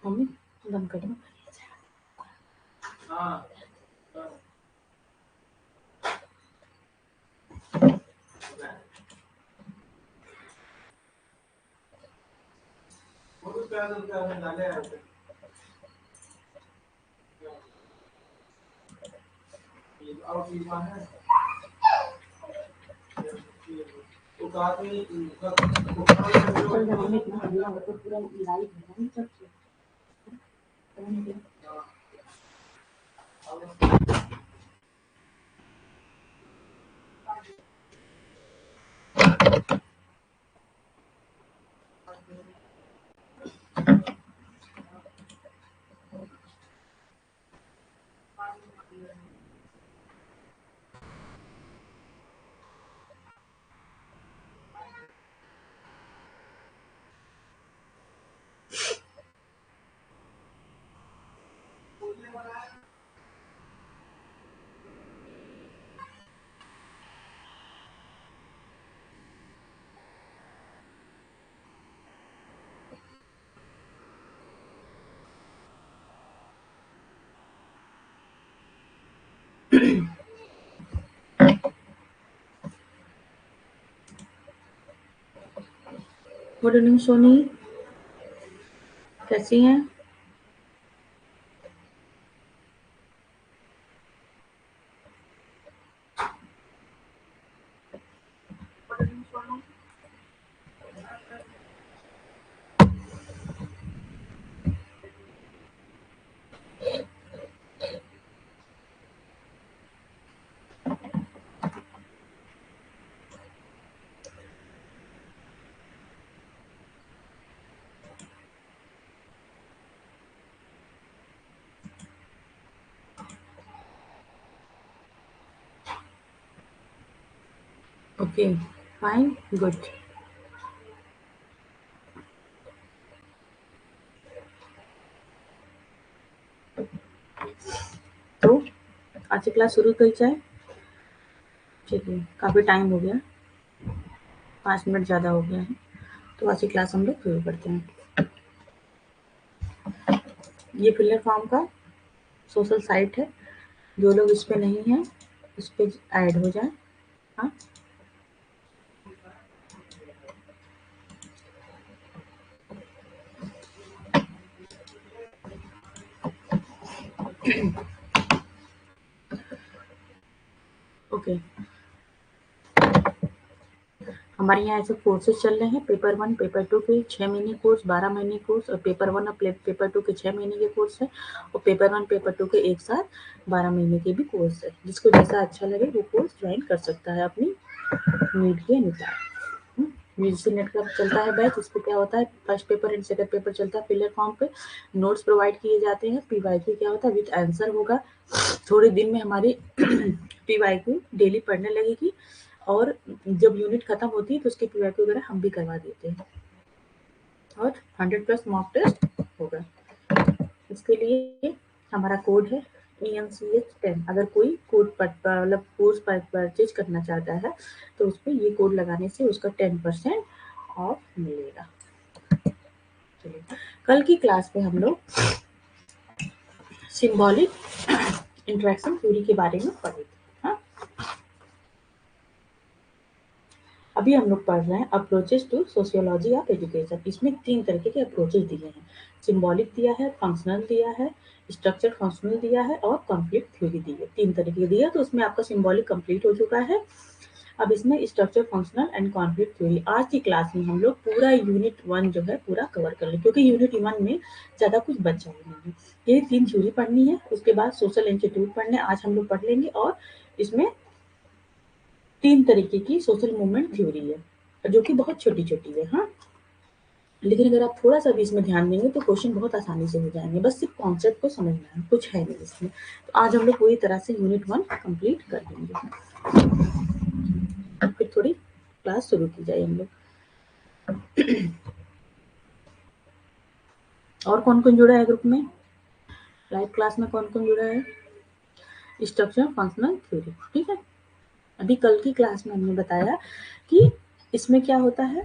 Mummy बंद कर दो। चल जब मम्मी इतना हल्ला हो तो पूरा लाइट है ना सब गुड इवनिंग सोनी, कैसी हैं? Okay, fine, good. तो आज की क्लास शुरू करी जाए। ठीक है, काफ़ी टाइम हो गया, 5 मिनट ज़्यादा हो गया है, तो आज की क्लास हम लोग शुरू करते हैं। ये फिलर फॉर्म का सोशल साइट है, जो लोग इस पे नहीं हैं उस पे ऐड हो जाए। हाँ, ओके। हमारे यहाँ ऐसे कोर्सेज चल रहे हैं, पेपर 1 पेपर 2 के 6 महीने कोर्स, 12 महीने कोर्स, और पेपर 1 और पेपर 2 के 6 महीने के कोर्स है, और पेपर 1 पेपर 2 के एक साथ 12 महीने के भी कोर्स है। जिसको जैसा अच्छा लगे वो कोर्स ज्वाइन कर सकता है अपनी नीड के अनुसार। यूजीसी नेट का चलता है बैच, इसमें क्या होता है, first paper and second paper चलता है फिलर फॉर्म पे, नोट्स प्रोवाइड किए जाते हैं। पीवाईक्यू क्या होता है, विद आंसर होगा। थोड़े दिन में हमारी पीवाईक्यू डेली पढ़ने लगेगी, और जब यूनिट खत्म होती है तो उसके पीवाईक्यू वगैरह हम भी करवा देते हैं, और 100+ मॉक टेस्ट होगा। इसके लिए हमारा कोड है EMCH10। अगर कोई कोड मतलब कोर्स परचेज करना चाहता है तो उस पर ये कोड लगाने से उसका 10% ऑफ मिलेगा। चलिए, कल की क्लास में हम लोग सिंबॉलिक इंटरेक्शन थ्योरी के बारे में पढ़े थे। हाँ, अभी हम लोग पढ़ रहे हैं approaches to sociology of education. इसमें 3 तरीके के अप्रोचेस दिए हैं, सिंबॉलिक दिया है, फंक्शनल दिया है, स्ट्रक्चर फंक्शनल दिया है, और कॉन्फ्लिक्ट थ्योरी दी है। 3 तरीके दिया, तो उसमें आपका सिंबॉलिक कंप्लीट हो चुका है। अब इसमें structure functional and conflict theory. आज की क्लास में हम लोग पूरा यूनिट 1 जो है पूरा कवर कर लें, क्योंकि यूनिट 1 में ज़्यादा कुछ बचा ही नहीं है। ये 3 थ्योरी पढ़नी है, उसके बाद सोशल इंस्टीट्यूट पढ़ने आज हम लोग पढ़ लेंगे, और इसमें 3 तरीके की सोशल मूवमेंट थ्योरी है, जो कि बहुत छोटी-छोटी है। हाँ, लेकिन अगर आप थोड़ा-सा भी इसमें ध्यान देंगे तो क्वेश्चन बहुत आसानी से हो जाएँगे, बस सिर्फ कॉन्सेप्ट को समझना है, कुछ है नहीं इसमें। तो आज हम लोग पूरी तरह से यूनिट 1 कंप्लीट कर देंगे। फिर थोड़ी क्लास शुरू की जाए हम लोग। और कौन-कौन जुड़ा है ग्रुप में? लाइव क्लास में कौन-कौन जुड़ा है? स्ट्रक्चर फंक्शनल थ्योरी, ठीक है। अभी कल की क्लास में हमने बताया कि इसमें क्या होता है,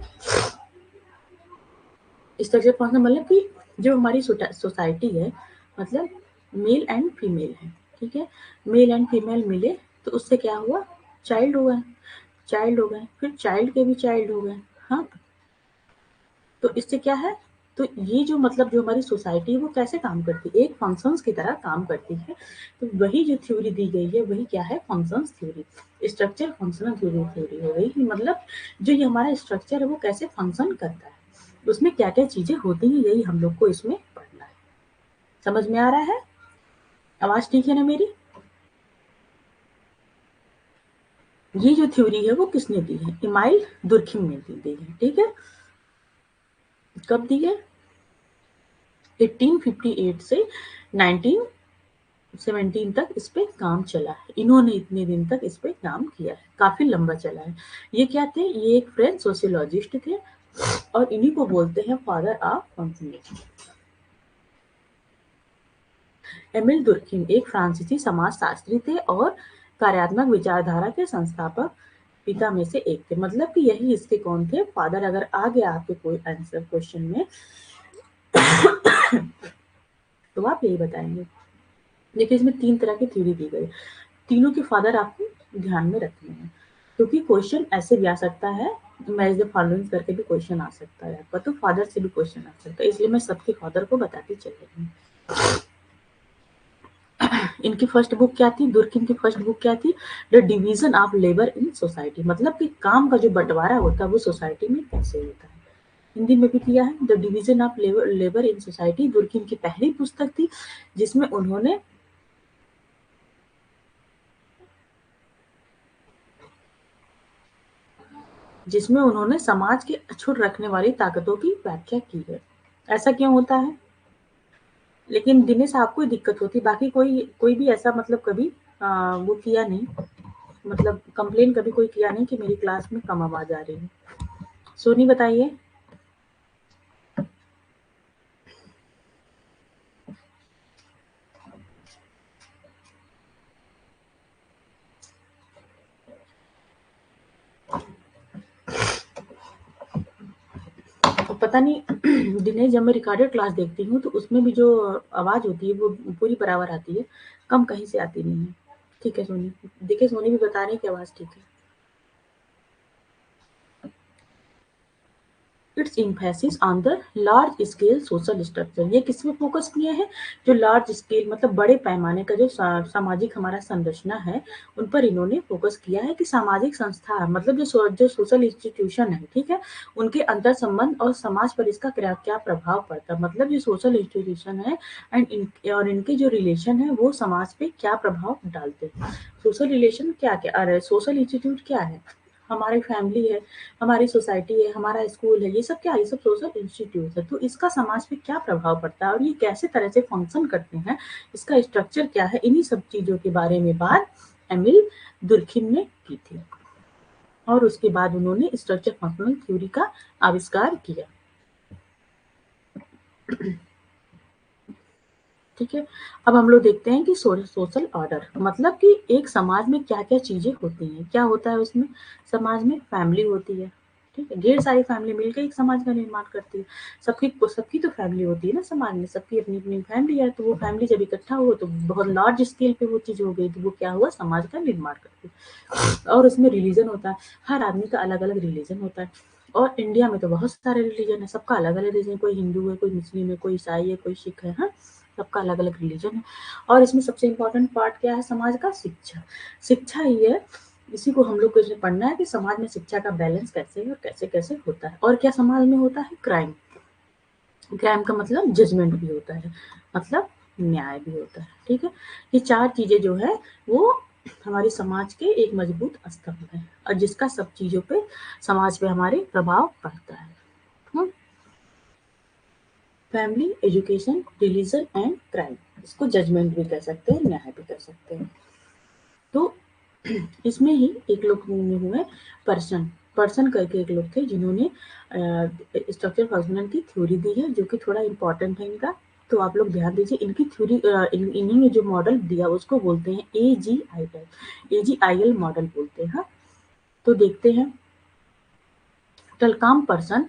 स्ट्रक्चर फंक्शनल मतलब कि जो हमारी सोसाइटी है, मतलब मेल एंड फीमेल है, ठीक है, मेल एंड फीमेल मिले तो उससे क्या हुआ, चाइल्ड हो गए, चाइल्ड हो गए, फिर चाइल्ड के भी चाइल्ड हो गए। हाँ, तो इससे क्या है, तो ये जो मतलब जो हमारी सोसाइटी है वो कैसे काम करती है, एक फंक्शंस की तरह काम करती है। तो वही जो थ्योरी दी गई है वही क्या है, functions theory, structure functional theory हो गई कि मतलब जो ये हमारा स्ट्रक्चर है वो कैसे फंक्शन करता है, उसमें क्या क्या चीजें होती हैं, यही हम लोग को इसमें पढ़ना है। समझ में आ रहा है, आवाज ठीक है ना मेरी। ये जो थ्योरी है वो किसने दी है, इमाइल दुर्खिम ने दी है, ठीक है। कब दी है, 1858 से 1917 तक इस पे काम चला है, इन्होंने इतने दिन तक इस पे काम किया है, काफी लंबा चला है। ये क्या थे, ये एक फ्रेंच सोशियोलॉजिस्ट थे और इन्हीं को बोलते हैं फादर ऑफ फंक्शनिज्म। एमिल दुर्खिम एक फ्रांसीसी समाजशास्त्री थे और कार्यात्मक विचारधारा के संस्थापक पिता में से एक थे, मतलब कि यही इसके कौन थे, फादर। अगर आ गया आपके कोई आंसर क्वेश्चन में तो आप यही बताएंगे। देखिए इसमें 3 तरह की थ्योरी दी गई, तीनों के फादर आपको ध्यान में रखने हैं, क्योंकि क्वेश्चन ऐसे भी आ सकता है, मैच द फॉलोइंग करके भी क्वेश्चन आ सकता है आपका, तो फादर से भी क्वेश्चन आ सकता है, इसलिए मैं सबके फादर को बताती चल रही हूँ। इनकी फर्स्ट बुक क्या थी, दुर्खिम की फर्स्ट बुक क्या थी, the division of labour in society, मतलब कि काम का जो बंटवारा होता है वो सोसाइटी में कैसे होता है। हिंदी में भी किया है, the division of labour in society, Durkheim की पहली पुस्तक थी जिसमें उन्होंने समाज के अछूत रखने वाली ताकतों की व्याख्या की है। ऐसा क्यों होता है, लेकिन दिनेश आपको ही दिक्कत होती, बाकी कोई कोई भी ऐसा मतलब कभी वो किया नहीं, मतलब कंप्लेन कभी कोई किया नहीं कि मेरी क्लास में कम आवाज आ रही है। सोनी बताइए। तो पता नहीं दिनेश, जब मैं रिकॉर्डेड क्लास देखती हूँ तो उसमें भी जो आवाज होती है वो पूरी बराबर आती है, कम कहीं से आती नहीं है। ठीक है सोनी, देखिए सोनी भी बता रही है कि आवाज ठीक है। It's emphasis on the large scale social structure, ये किस पे फोकस किए हैं, जो लार्ज स्केल मतलब बड़े पैमाने का जो सामाजिक हमारा संरचना है उन पर इन्होंने फोकस किया है कि सामाजिक संस्था मतलब जो सोशल इंस्टीट्यूशन है, ठीक है, उनके अंतर संबंध और समाज पर इसका क्या क्या प्रभाव पड़ता है, मतलब जो सोशल इंस्टीट्यूशन है और इनके जो रिलेशन है वो समाज पे क्या प्रभाव डालते हैं। सोशल रिलेशन क्या क्या, अरे सोशल इंस्टीट्यूट क्या है, हमारी फैमिली है, हमारी सोसाइटी है, हमारा स्कूल है, ये सब क्या है, ये सब सोशल इंस्टीट्यूट है, तो इसका समाज पे क्या प्रभाव पड़ता है और ये कैसे तरह से फंक्शन करते हैं, इसका स्ट्रक्चर क्या है, इन्हीं सब चीजों के बारे में बात एमिल दुर्खिम ने की थी और उसके बाद उन्होंने स्ट्रक्चर फंक्शनल थ्योरी का आविष्कार किया। ठीक है, अब हम लोग देखते हैं कि सोशल ऑर्डर मतलब कि एक समाज में क्या क्या चीजें होती हैं, क्या होता है उसमें, समाज में फैमिली होती है, ठीक है, ढेर सारी फैमिली मिलकर एक समाज का निर्माण करती है, सबकी सबकी तो फैमिली होती है ना समाज में, सबकी अपनी अपनी फैमिली है, तो वो फैमिली जब इकट्ठा हो तो बहुत लार्ज स्केल पे वो चीज हो गई, तो वो क्या हुआ, समाज का निर्माण करती है। और उसमें रिलीजन होता है, हर आदमी का अलग अलग रिलीजन होता है, और इंडिया में तो बहुत सारे रिलीजन है, सबका अलग अलग रिलीजन, कोई हिंदू है, कोई मुस्लिम है, कोई ईसाई है, कोई सिख है, हाँ, सबका अलग अलग रिलीजन है। और इसमें सबसे इम्पोर्टेंट पार्ट क्या है समाज का, शिक्षा। शिक्षा ही है, इसी को हम लोग को इसमें पढ़ना है कि समाज में शिक्षा का बैलेंस कैसे है और कैसे कैसे होता है। और क्या समाज में होता है, क्राइम, क्राइम का मतलब जजमेंट भी होता है, मतलब न्याय भी होता है, ठीक है। ये 4 चीजें जो है वो हमारे समाज के एक मजबूत स्तंभ है और जिसका सब चीजों पे समाज पे हमारे प्रभाव पड़ता है। Family, education, religion and crime, इसको जजमेंट भी कह सकते हैं, न्याय भी कह सकते हैं। तो इसमें ही एक लोग हुए पर्सन, पर्सन करके एक लोग थे जिन्होंने स्ट्रक्चर फंक्शनल की थ्योरी दी है, जो कि थोड़ा इम्पोर्टेंट है इनका, तो आप लोग ध्यान दीजिए। इनकी थ्योरी इन्होंने जो मॉडल दिया उसको बोलते हैं AGIL, AGIL मॉडल बोलते हैं। हाँ, तो देखते हैं टलकाम person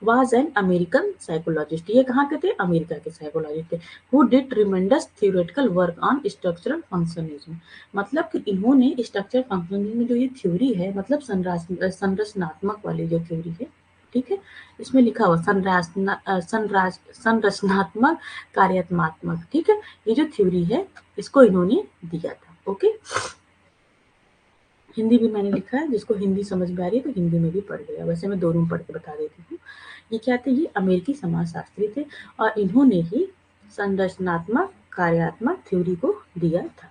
was an American psychologist. ये कहाँ के थे? अमेरिका के साइकोलॉजिस्ट थे, who did tremendous theoretical work on structural functionalism. मतलब कि इन्होंने स्ट्रक्चरल फंक्शनिज्म में जो ये थ्योरी है, मतलब संरचनात्मक वाली जो थ्योरी है, ठीक है, इसमें लिखा हुआ संरचनात्मक कार्यात्मक, ठीक है, ये जो थ्योरी है इसको इन्होंने दिया था। ओके, हिंदी भी मैंने लिखा है, जिसको हिंदी समझ में आ रही है तो हिंदी में भी पढ़ लिया, वैसे मैं दोनों पढ़ के बता देती हूँ। ये क्या थे? ये अमेरिकी समाजशास्त्री थे और इन्होंने ही संरचनात्मक कार्यात्मक थ्योरी को दिया था।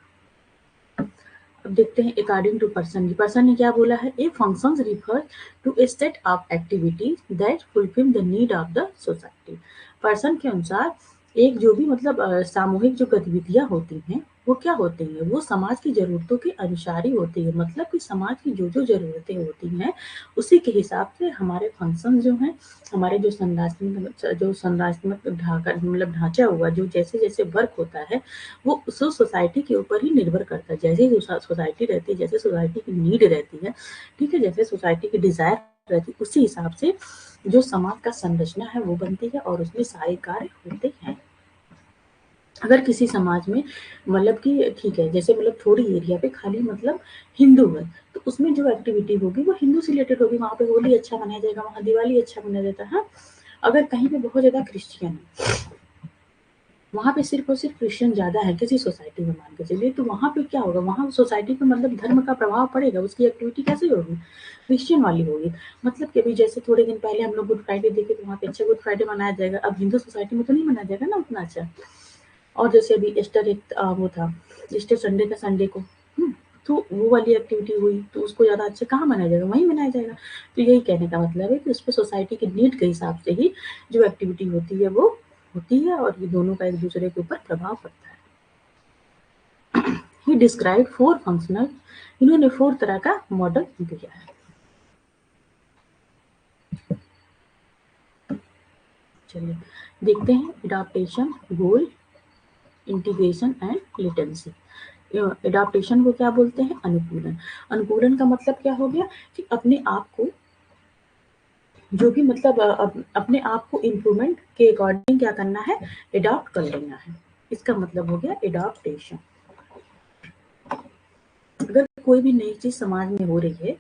अब देखते हैं अकॉर्डिंग टू पर्सन, पर्सन ने क्या बोला है? A functions refer to a set of activities that fulfil the need of the society. Person के अनुसार एक जो भी मतलब सामूहिक जो गतिविधियां होती हैं वो क्या होती हैं? वो समाज की जरूरतों के अनुसार ही होती है, मतलब कि समाज की जो जो जरूरतें होती हैं उसी के हिसाब से हमारे फंक्शन जो हैं, हमारे जो संरचनात्मक मतलब ढांचा हुआ जो जैसे जैसे वर्क होता है वो उस सोसाइटी के ऊपर ही निर्भर करता है। जैसे सोसाइटी रहती है, जैसे सोसाइटी की नीड रहती है, ठीक है, जैसे सोसाइटी की डिजायर रहती है, उसी हिसाब से जो समाज का संरचना है वो बनती है और उसमें सारे कार्य होते हैं। अगर किसी समाज में मतलब कि ठीक है, जैसे मतलब थोड़ी एरिया पे खाली मतलब हिंदू है तो उसमें जो एक्टिविटी होगी वो हिंदू से रिलेटेड होगी, वहां पे होली अच्छा मनाया जाएगा, वहां दिवाली अच्छा मनाया जाता है। अगर कहीं पे बहुत ज्यादा क्रिश्चियन है, वहाँ पे सिर्फ और सिर्फ क्रिश्चियन ज़्यादा है किसी सोसाइटी में मान के चलिए, तो वहाँ पे क्या होगा? वहाँ सोसाइटी पे मतलब धर्म का प्रभाव पड़ेगा, उसकी एक्टिविटी कैसे होगी? क्रिश्चियन वाली होगी। मतलब कि अभी जैसे थोड़े दिन पहले हम लोग गुड फ्राइडे देखे तो वहाँ पे अच्छा गुड फ्राइडे मनाया जाएगा, अब हिंदू सोसाइटी में तो नहीं मनाया जाएगा ना उतना अच्छा। और जैसे अभी ईस्टर एक वो था, ईस्टर संडे का संडे को, तो वो वाली एक्टिविटी हुई तो उसको ज़्यादा अच्छा कहाँ मनाया जाएगा? वहीं मनाया जाएगा। तो यही कहने का मतलब है कि उस पर सोसाइटी की नीड के हिसाब से ही जो एक्टिविटी होती है वो होती है और ये दोनों का एक दूसरे के ऊपर प्रभाव पड़ता है। ही डिस्क्राइब 4 फंक्शनल, इन्होंने 4 तरह का मॉडल दिया है। चलिए देखते हैं adaptation, goal, integration and latency. Adaptation को क्या बोलते हैं? अनुकूलन। अनुकूलन का मतलब क्या हो गया कि अपने आप को जो भी मतलब अपने आप को इम्प्रूवमेंट के अकॉर्डिंग क्या करना है? एडॉप्ट कर लेना है, इसका मतलब हो गया एडॉप्टेशन। अगर कोई भी नई चीज समाज में हो रही है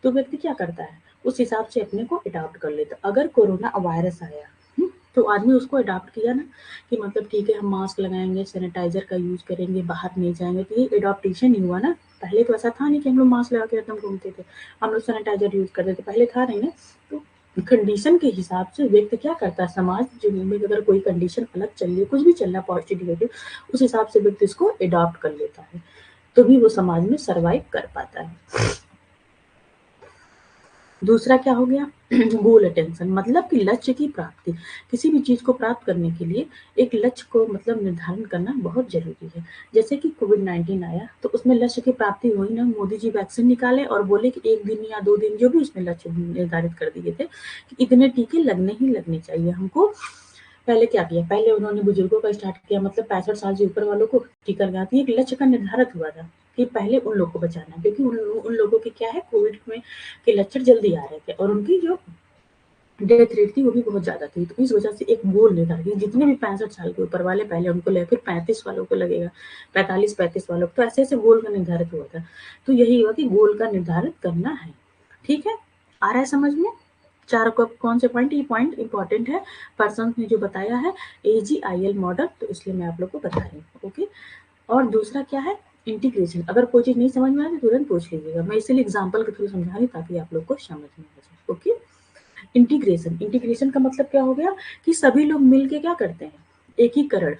तो व्यक्ति क्या करता है? उस हिसाब से अपने को अडॉप्ट कर लेता। अगर कोरोना वायरस आया तो आदमी उसको अडॉप्ट किया ना कि मतलब ठीक है हम मास्क लगाएंगे, सैनिटाइजर का यूज करेंगे, बाहर नहीं जाएंगे, तो ये एडॉप्टेशन ही हुआ ना। पहले तो ऐसा था नहीं कि हम लोग मास्क लगा के एकदम घूमते थे, हम लोग सैनिटाइजर यूज करते थे, पहले था नहीं ना। तो कंडीशन के हिसाब से व्यक्ति क्या करता है? समाज जो में अगर कोई कंडीशन अलग चल रही है, कुछ भी चल रहा है पॉजिटिव नेगेटिव, उस हिसाब से व्यक्ति इसको अडॉप्ट कर लेता है, तो भी वो समाज में सर्वाइव कर पाता है। दूसरा क्या हो गया? गोल अटेंशन, मतलब कि लक्ष्य की प्राप्ति। किसी भी चीज को प्राप्त करने के लिए एक लक्ष्य को मतलब निर्धारण करना बहुत जरूरी है। जैसे कि कोविड-19 आया तो उसमें लक्ष्य की प्राप्ति हुई ना, मोदी जी वैक्सीन निकाले और बोले कि 1 दिन या 2 दिन जो भी उसमें लक्ष्य निर्धारित कर दिए थे कि इतने टीके लगने ही लगने चाहिए हमको। पहले क्या किया? पहले उन्होंने बुजुर्गों का स्टार्ट किया, मतलब 65 साल से ऊपर वालों को टीका लगाना था। एक लक्ष्य का निर्धारित हुआ था कि पहले उन लोगों को बचाना है, क्योंकि उन लोगों के क्या है, कोविड में के लक्षण जल्दी आ रहे थे और उनकी जो डेथ रेट थी वो भी बहुत ज़्यादा थी। तो इस वजह से एक गोल निर्धारित किया, जितने भी 65 साल के ऊपर वाले पहले उनको लगे, फिर 35 वालों को लगेगा, 45-35 वालों को, तो ऐसे-ऐसे गोल का निर्धारित हुआ था। तो यही हुआ कि गोल का निर्धारित करना है। ठीक है? आ रहा है समझ में? 4 कौन से पॉइंट? ये पॉइंट इंपॉर्टेंट है, पर्सन ने जो बताया है AGIL मॉडल, तो इसलिए मैं आप लोग को बता रही हूँ। ओके, और दूसरा क्या है? इंटीग्रेशन। अगर कोई चीज़ नहीं समझ में आ रही तो तुरंत पूछ लीजिएगा, मैं इसीलिए एग्जाम्पल के थ्रू समझा रही हूँ ताकि आप लोग को समझ में आ जाए। ओके, इंटीग्रेशन, इंटीग्रेशन का मतलब क्या हो गया कि सभी लोग मिलके क्या करते हैं? एकीकरण,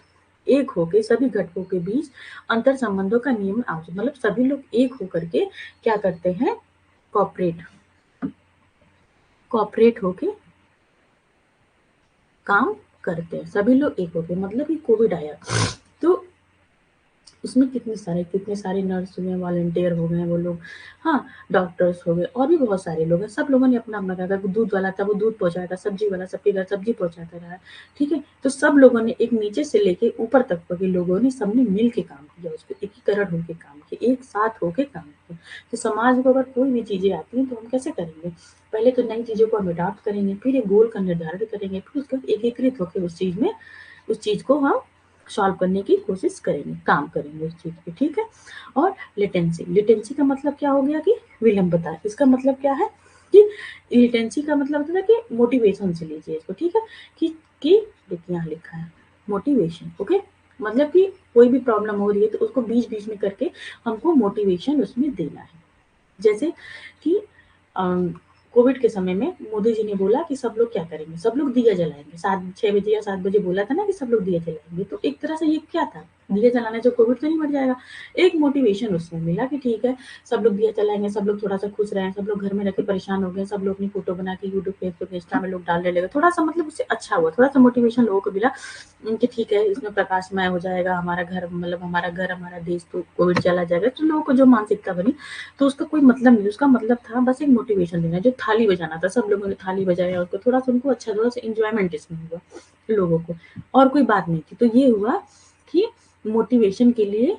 एक होके सभी घटकों के बीच अंतर संबंधों का नियम मतलब सभी लोग एक होकर के क्या करते हैं? कॉपरेट होके काम करते हैं, सभी लोग एक होके। मतलब कि कोविड आया तो उसमें कितने सारे नर्स हुए हैं, वॉलंटियर हो गए हैं वो लोग, हाँ, डॉक्टर्स हो गए और भी बहुत सारे लोग हैं। सब लोगों ने अपना-अपना क्या कहा, दूध वाला था वो दूध पहुँचाया था, सब्जी वाला सबके घर सब्जी पहुँचाता रहा है, ठीक है? तो सब लोगों ने एक नीचे से लेके ऊपर तक के लोगों ने सबने मिल के काम किया, उसपे एकीकरण होके काम किया, एक साथ होके काम किया। तो समाज को अगर कोई भी चीज़ें आती हैं तो हम कैसे करेंगे? पहले तो नई चीज़ों को हम अडॉप्ट करेंगे, फिर एक गोल का निर्धारण करेंगे, फिर उसके बाद एकीकृत होके उस चीज़ को हम सॉल्व करने की कोशिश करेंगे, काम करेंगे उस चीज़ पे, ठीक है? और लेटेंसी का मतलब क्या हो गया कि विलंबता। इसका मतलब क्या है कि लेटेंसी का मतलब होता है कि मोटिवेशन से लीजिए इसको, ठीक है? कि कि देखिए यहाँ लिखा है मोटिवेशन, ओके? मतलब कि कोई भी प्रॉब्लम हो रही है तो उसको बीच-बीच में करके हमको मोटिवेशन उसमें देना है। जैसे कि कोविड के समय में मोदी जी ने बोला कि सब लोग क्या करेंगे, सब लोग दिया जलाएँगे। 6 बजे या 7 बजे बोला था ना कि सब लोग दिया जलाएँगे, तो एक तरह से ये क्या था? दिया जलाने से कोविड तो नहीं मर जाएगा। एक मोटिवेशन उसमें मिला कि ठीक है, सब लोग दिया जलाएँगे, सब लोग थोड़ा-सा खुश रहें, सब लोग घर में रह के परेशान हो गए, सब लोग अपनी फ़ोटो बना के यूट्यूब, फेसबुक, इंस्टा में लोग डालने लगे। थोड़ा-सा मतलब उससे अच्छा हुआ, थोड़ा-सा मोटिवेशन लोगों को मिला कि ठीक है, इसमें प्रकाशमय हो जाएगा हमारा घर, मतलब हमारा देश, तो कोविड चला जाएगा। तो लोगों को जो मानसिकता बनी, तो उसका कोई मतलब नहीं, उसका मतलब था बस एक मोटिवेशन देना, जो थाली बजाना था, सब लोगों ने थाली बजाया, उसको थोड़ा-सा उनको अच्छा, थोड़ा-सा एन्जॉयमेंट इसमें हुआ लोगों को, और कोई बात नहीं थी। तो ये हुआ कि मोटिवेशन के लिए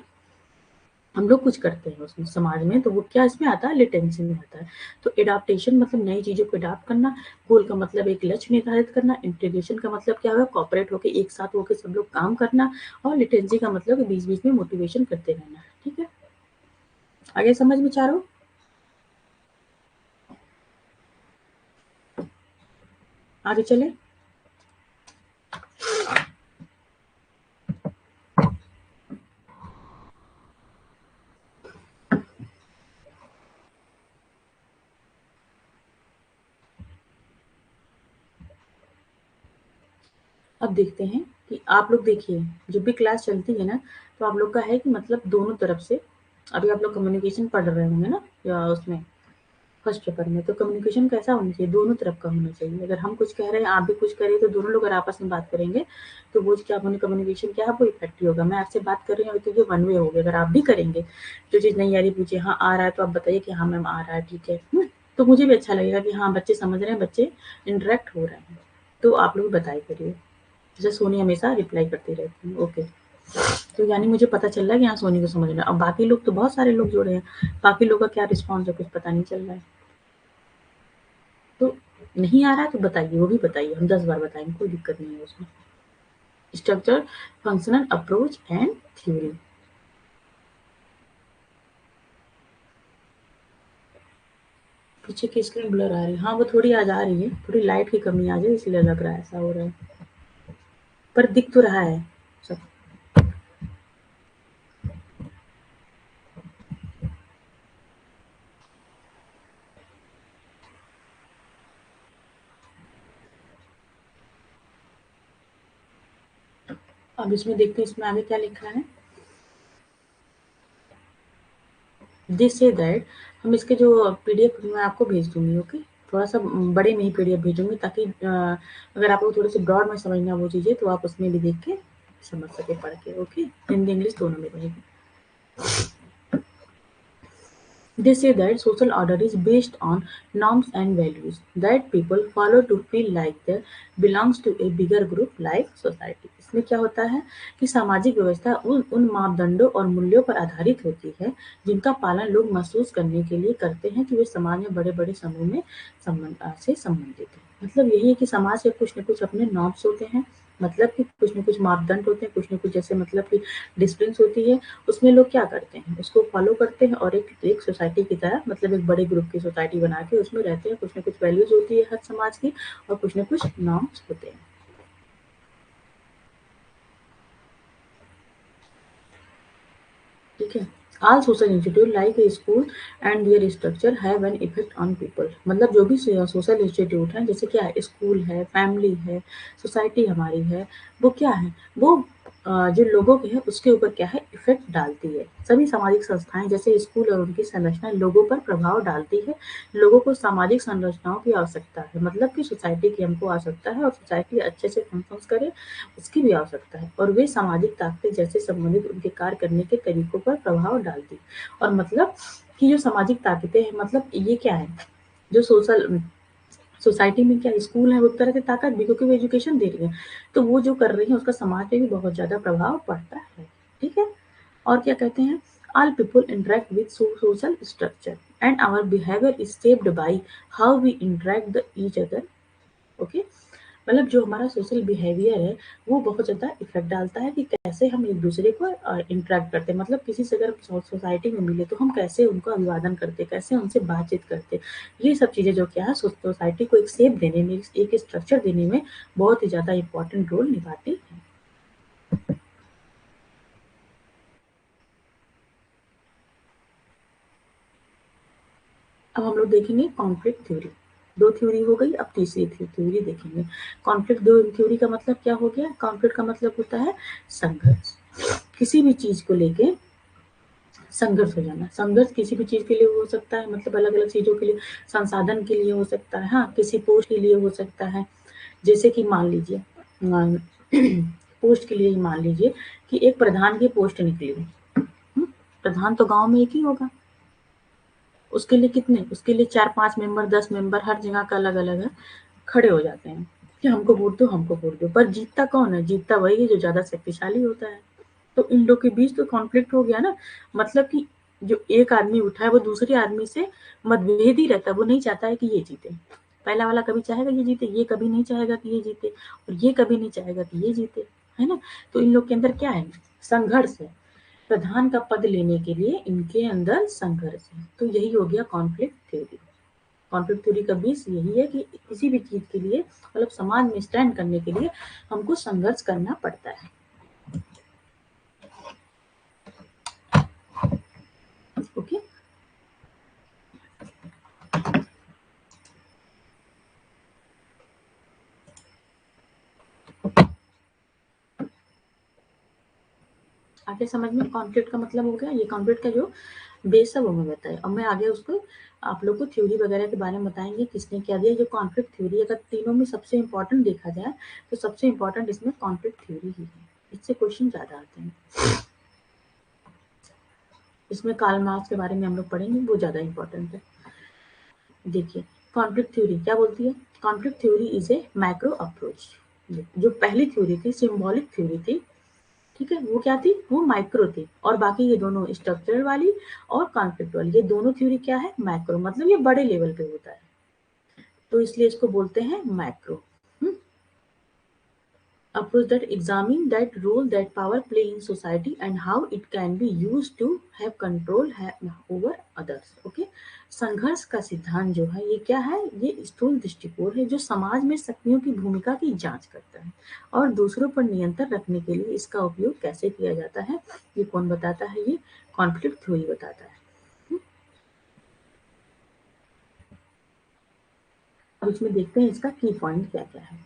हम लोग कुछ करते हैं उसमें समाज में, तो वो क्या इसमें आता है, लिटेंसी में आता है। तो एडाप्टेशन मतलब नई चीज़ों को एडॉप्ट करना, गोल का मतलब एक लक्ष्य निर्धारित करना, इंटीग्रेशन का मतलब क्या हुआ, कोऑपरेट होके एक साथ होके सब लोग काम करना, और लिटेंसी का मतलब बीच-बीच में मोटिवेशन करते रहना, ठीक है? आगे समझ में चारों? आगे चलें? अब देखते हैं कि आप लोग देखिए, जब भी क्लास चलती है ना, तो आप लोग का है कि मतलब दोनों तरफ से, अभी आप लोग कम्युनिकेशन पढ़ रहे होंगे ना, या उसमें फर्स्ट पेपर में, तो कम्युनिकेशन कैसा होना चाहिए, दोनों तरफ का होना चाहिए। अगर हम कुछ कह रहे हैं, आप भी कुछ कह रहे हैं, तो दोनों लोग अगर आपस में बात करेंगे, तो वो क्या होने, कम्युनिकेशन क्या है, वो इफेक्टिव होगा। मैं आपसे बात कर रही हूँ तो ये वन वे हो गया। अगर आप भी करेंगे, जो चीज़ नहीं आ रही पूछिए, हाँ आ रहा है तो आप बताइए कि हाँ मैम आ रहा है, ठीक है। तो मुझे भी अच्छा लगेगा कि हाँ बच्चे समझ रहे हैं, बच्चे इंटरेक्ट हो रहे हैं। तो आप लोग बताया करिए। जैसे सोनी हमेशा रिप्लाई करती रहती है, ओके। तो यानी मुझे पता चल रहा है कि हाँ सोनी को समझ में, अब बाकी लोग तो बहुत सारे लोग जुड़े हैं, बाकी लोग का क्या रिस्पॉन्स है कुछ पता नहीं चल रहा है। तो नहीं आ रहा है तो बताइए, वो भी बताइए, हम 10 बार बताएंगे, कोई दिक्कत नहीं है उसमें। Structure, functional approach and theory. पीछे की स्क्रीन ब्लर आ रही है, हाँ वो थोड़ी आज आ रही है, थोड़ी लाइट की कमी आ जाए इसलिए लग रहा है ऐसा हो रहा है, पर दिख तो रहा है सब। अब इसमें देखते हैं इसमें आगे क्या लिखा है। दिस से दैट, हम इसके जो पीडीएफ मैं आपको भेज दूंगी, ओके। थोड़ा सा बड़े में ही पीडीएफ भेजूंगी, ताकि अगर आपको थोड़े से ब्रॉड में समझना वो चीज़ें, तो आप उसमें भी देख के समझ सके पढ़ के, ओके। हिंदी इंग्लिश दोनों में रहेगी। They say that social order is based on norms and values that people follow to feel like they belongs to a bigger group like society. इसमें क्या होता है कि सामाजिक व्यवस्था उन उन मापदंडों और मूल्यों पर आधारित होती है जिनका पालन लोग महसूस करने के लिए करते हैं कि वे समाज में बड़े-बड़े समूह में से संबंधित हैं। मतलब यही है कि समाज के कुछ न कुछ अपने नॉर्म्स होते हैं, मतलब कि कुछ न कुछ मापदंड होते हैं, कुछ न कुछ जैसे मतलब कि डिसिप्लिन्स होती है, उसमें लोग क्या करते हैं, उसको फॉलो करते हैं और एक एक सोसाइटी की तरह, मतलब एक बड़े ग्रुप की सोसाइटी बना के उसमें रहते हैं। कुछ न कुछ वैल्यूज़ होती है हर समाज की, और कुछ न कुछ नॉर्म्स होते हैं। ठीक है? All social institute like a school and there structure have an effect on people. मतलब जो भी सोशल इंस्टीट्यूट हैं, जैसे क्या है, स्कूल है, फैमिली है, सोसाइटी हमारी है, वो क्या है, वो जो लोगों के हैं उसके ऊपर क्या है इफेक्ट डालती है। सभी सामाजिक संस्थाएं जैसे स्कूल और उनकी संरचना लोगों पर प्रभाव डालती है। लोगों को सामाजिक संरचनाओं की आवश्यकता है, मतलब कि सोसाइटी की हमको आवश्यकता है और सोसाइटी अच्छे से फंक्शन करे उसकी भी आवश्यकता है। और वे सामाजिक ताकतें जैसे संबंधित उनके कार्य करने के तरीकों पर प्रभाव डालती है। और मतलब कि जो सामाजिक ताकतें हैं मतलब ये क्या है, जो सोसाइटी में क्या स्कूल है वो एक तरह की ताकत भी, क्योंकि वो एजुकेशन दे रही है, तो वो जो कर रही है उसका समाज पे भी बहुत ज्यादा प्रभाव पड़ता है। ठीक है। और क्या कहते हैं, all people interact with social structure and our behavior is shaped by how we interact the each other। Okay. मतलब जो हमारा सोशल बिहेवियर है वो बहुत ज़्यादा इफेक्ट डालता है कि कैसे हम एक दूसरे को इंटरेक्ट करते हैं। मतलब किसी से अगर सोसाइटी में मिले तो हम कैसे उनको अभिवादन करते, कैसे उनसे बातचीत करते। ये सब चीज़ें जो क्या है सोसाइटी को एक शेप देने में, एक स्ट्रक्चर देने में बहुत ही ज़्यादा इंपॉर्टेंट रोल निभाती है। अब हम लोग देखेंगे कॉन्फ्लिक्ट थ्योरी। दो थ्योरी हो गई, अब तीसरी थ्योरी देखेंगे। कॉन्फ्लिक्ट दो थ्योरी का मतलब क्या हो गया, कॉन्फ्लिक्ट का मतलब होता है संघर्ष। किसी भी चीज को लेके संघर्ष हो जाना। संघर्ष किसी भी चीज के लिए हो सकता है, मतलब अलग अलग चीजों के लिए, संसाधन के लिए हो सकता है, हाँ किसी पोस्ट के लिए हो सकता है। जैसे कि मान लीजिए पोस्ट के लिए ही मान लीजिए कि एक प्रधान की पोस्ट निकली। प्रधान तो गांव में एक ही होगा, उसके लिए कितने, उसके लिए 4-5 मेंबर 10 मेंबर हर जगह का अलग अलग है, खड़े हो जाते हैं कि हमको वोट दो, हमको वोट दो। पर जीतता कौन है, जीतता वही है जो ज्यादा शक्तिशाली होता है। तो इन लोग के बीच तो कॉन्फ्लिक्ट हो गया ना। मतलब कि जो एक आदमी उठा है वो दूसरे आदमी से मतभेद ही रहता है, वो नहीं चाहता है कि ये जीते। पहला वाला कभी चाहेगा ये जीते, ये कभी नहीं चाहेगा कि ये जीते, और ये कभी नहीं चाहेगा कि ये जीते, है ना। तो इन लोग के अंदर क्या है, संघर्ष है। प्रधान का पद लेने के लिए इनके अंदर संघर्ष है। तो यही हो गया कॉन्फ्लिक्ट थ्योरी। कॉन्फ्लिक्ट थ्योरी का बेस यही है कि किसी भी चीज के लिए, मतलब समाज में स्टैंड करने के लिए हमको संघर्ष करना पड़ता है। ओके। आगे समझ में, कॉन्फ्लिक्ट का मतलब हो गया, ये कॉन्फ्लिक्ट का जो बेस है वो मैं बताया। अब मैं आगे उसको आप लोग को थ्योरी वगैरह के बारे में बताएंगे किसने क्या दिया। जो कॉन्फ्लिक्ट थ्योरी अगर तीनों में सबसे इम्पोर्टेंट देखा जाए तो सबसे इम्पोर्टेंट इसमें कॉन्फ्लिक्ट थ्योरी ही है। इससे क्वेश्चन ज्यादा आते हैं। इसमें कार्ल मार्क्स के बारे में हम लोग पढ़ेंगे, वो ज्यादा इम्पोर्टेंट है। देखिए कॉन्फ्लिक्ट थ्योरी क्या बोलती है। Conflict theory is a macro approach. जो पहली थ्योरी थी सिंबॉलिक थ्योरी थी, ठीक है, वो क्या थी, वो माइक्रो थी। और बाकी ये दोनों स्ट्रक्चरल वाली और कॉन्फ्लिक्ट वाली, ये दोनों थ्योरी क्या है, मैक्रो, मतलब ये बड़े लेवल पे होता है, तो इसलिए इसको बोलते हैं macro. Approach that examine that role that power play in society and how it can be used to have control over others। okay? संघर्ष का सिद्धांत जो है ये क्या है, ये स्थूल दृष्टिकोण है जो समाज में शक्तियों की भूमिका की जांच करता है और दूसरों पर नियंत्रण रखने के लिए इसका उपयोग कैसे किया जाता है, ये कौन बताता है, ये कॉन्फ्लिक्ट थ्योरी बताता है। अब इसमें देखते हैं इसका की पॉइंट क्या क्या है।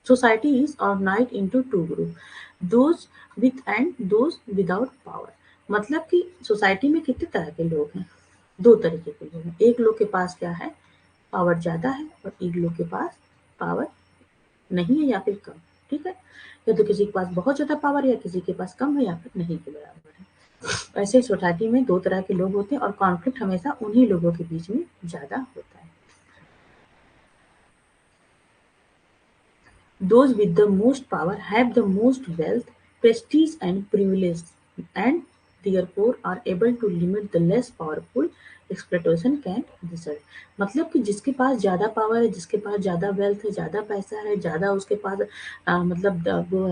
Society is organized into two groups, those with and those without power। मतलब कि सोसाइटी में कितने तरह के लोग हैं, दो तरीके के लोग हैं। एक लोग के पास क्या है, पावर ज्यादा है, और एक लोग के पास पावर नहीं है या फिर कम। ठीक है, या तो किसी के पास बहुत ज्यादा पावर या किसी के पास कम है या फिर नहीं के बराबर है। ऐसे सोसाइटी में दो तरह के लोग होते हैं और कॉन्फ्लिक्ट हमेशा उन्हीं लोगों के बीच में ज्यादा होता है। Those with the most power have the most wealth, prestige and privilege, and therefore are able to limit the less powerful exploitation can result। मतलब कि जिसके पास ज़्यादा पावर है, जिसके पास ज़्यादा वेल्थ है, ज़्यादा पैसा है, ज़्यादा उसके पास मतलब वो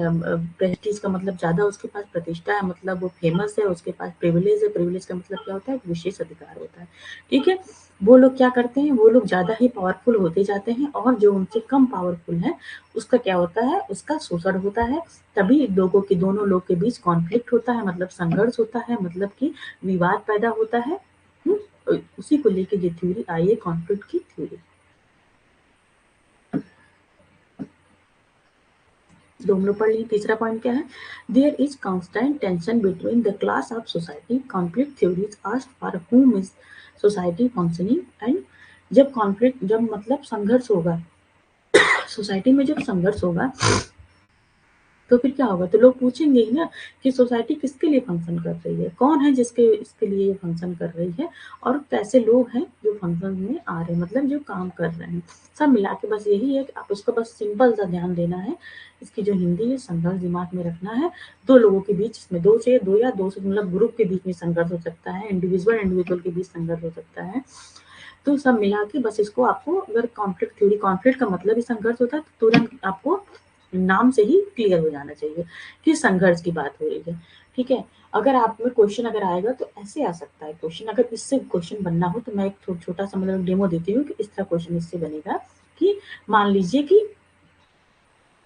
प्रेस्टीज का मतलब ज़्यादा उसके पास प्रतिष्ठा है, मतलब वो फेमस है, उसके पास प्रिविलेज है। प्रिविलेज का मतलब क्या होता है, विशेष अधिकार होता है। ठीक है, वो लोग क्या करते हैं, वो लोग ज़्यादा ही पावरफुल होते जाते हैं और जो उनसे कम पावरफुल है उसका क्या होता है, उसका शोषण होता है। तभी लोगों के, दोनों लोग के बीच कॉन्फ्लिक्ट होता है, मतलब संघर्ष होता है, मतलब कि विवाद पैदा होता है। उसी को लेके ये थ्योरी आई है, कॉन्फ्लिक्ट की थ्योरी। दो हम लोग पढ़ लिए। तीसरा पॉइंट क्या है, there is constant tension between the class of society, conflict theories ask for whom is society functioning and, जब कॉन्फ्लिक्ट, जब मतलब संघर्ष होगा सोसाइटी में, जब संघर्ष होगा तो फिर क्या होगा, तो लोग पूछेंगे ही ना कि सोसाइटी किसके लिए फंक्शन कर रही है, कौन है जिसके इसके लिए ये फंक्शन कर रही है, और कैसे लोग हैं जो फंक्शन में आ रहे हैं, मतलब जो काम कर रहे हैं। सब मिला के बस यही है कि आप उसका बस सिंपल सा ध्यान देना है, इसकी जो हिंदी है संघर्ष दिमाग में रखना है। दो लोगों के बीच, इसमें दो से दो या दो से मतलब ग्रुप के बीच में संघर्ष हो सकता है, इंडिविजुअल के बीच संघर्ष हो सकता है। तो सब मिला के बस इसको आपको, अगर कॉन्फ्लिक्ट थ्योरी, कॉन्फ्लिक्ट का मतलब ही संघर्ष होता है, तो तुरंत आपको नाम से ही क्लियर हो जाना चाहिए कि संघर्ष की बात हो रही है। ठीक है, अगर आप में क्वेश्चन अगर आएगा तो ऐसे आ सकता है क्वेश्चन, अगर इससे क्वेश्चन बनना हो तो मैं एक छोटा सा मतलब डेमो देती हूँ कि इस तरह क्वेश्चन इससे बनेगा कि मान लीजिए कि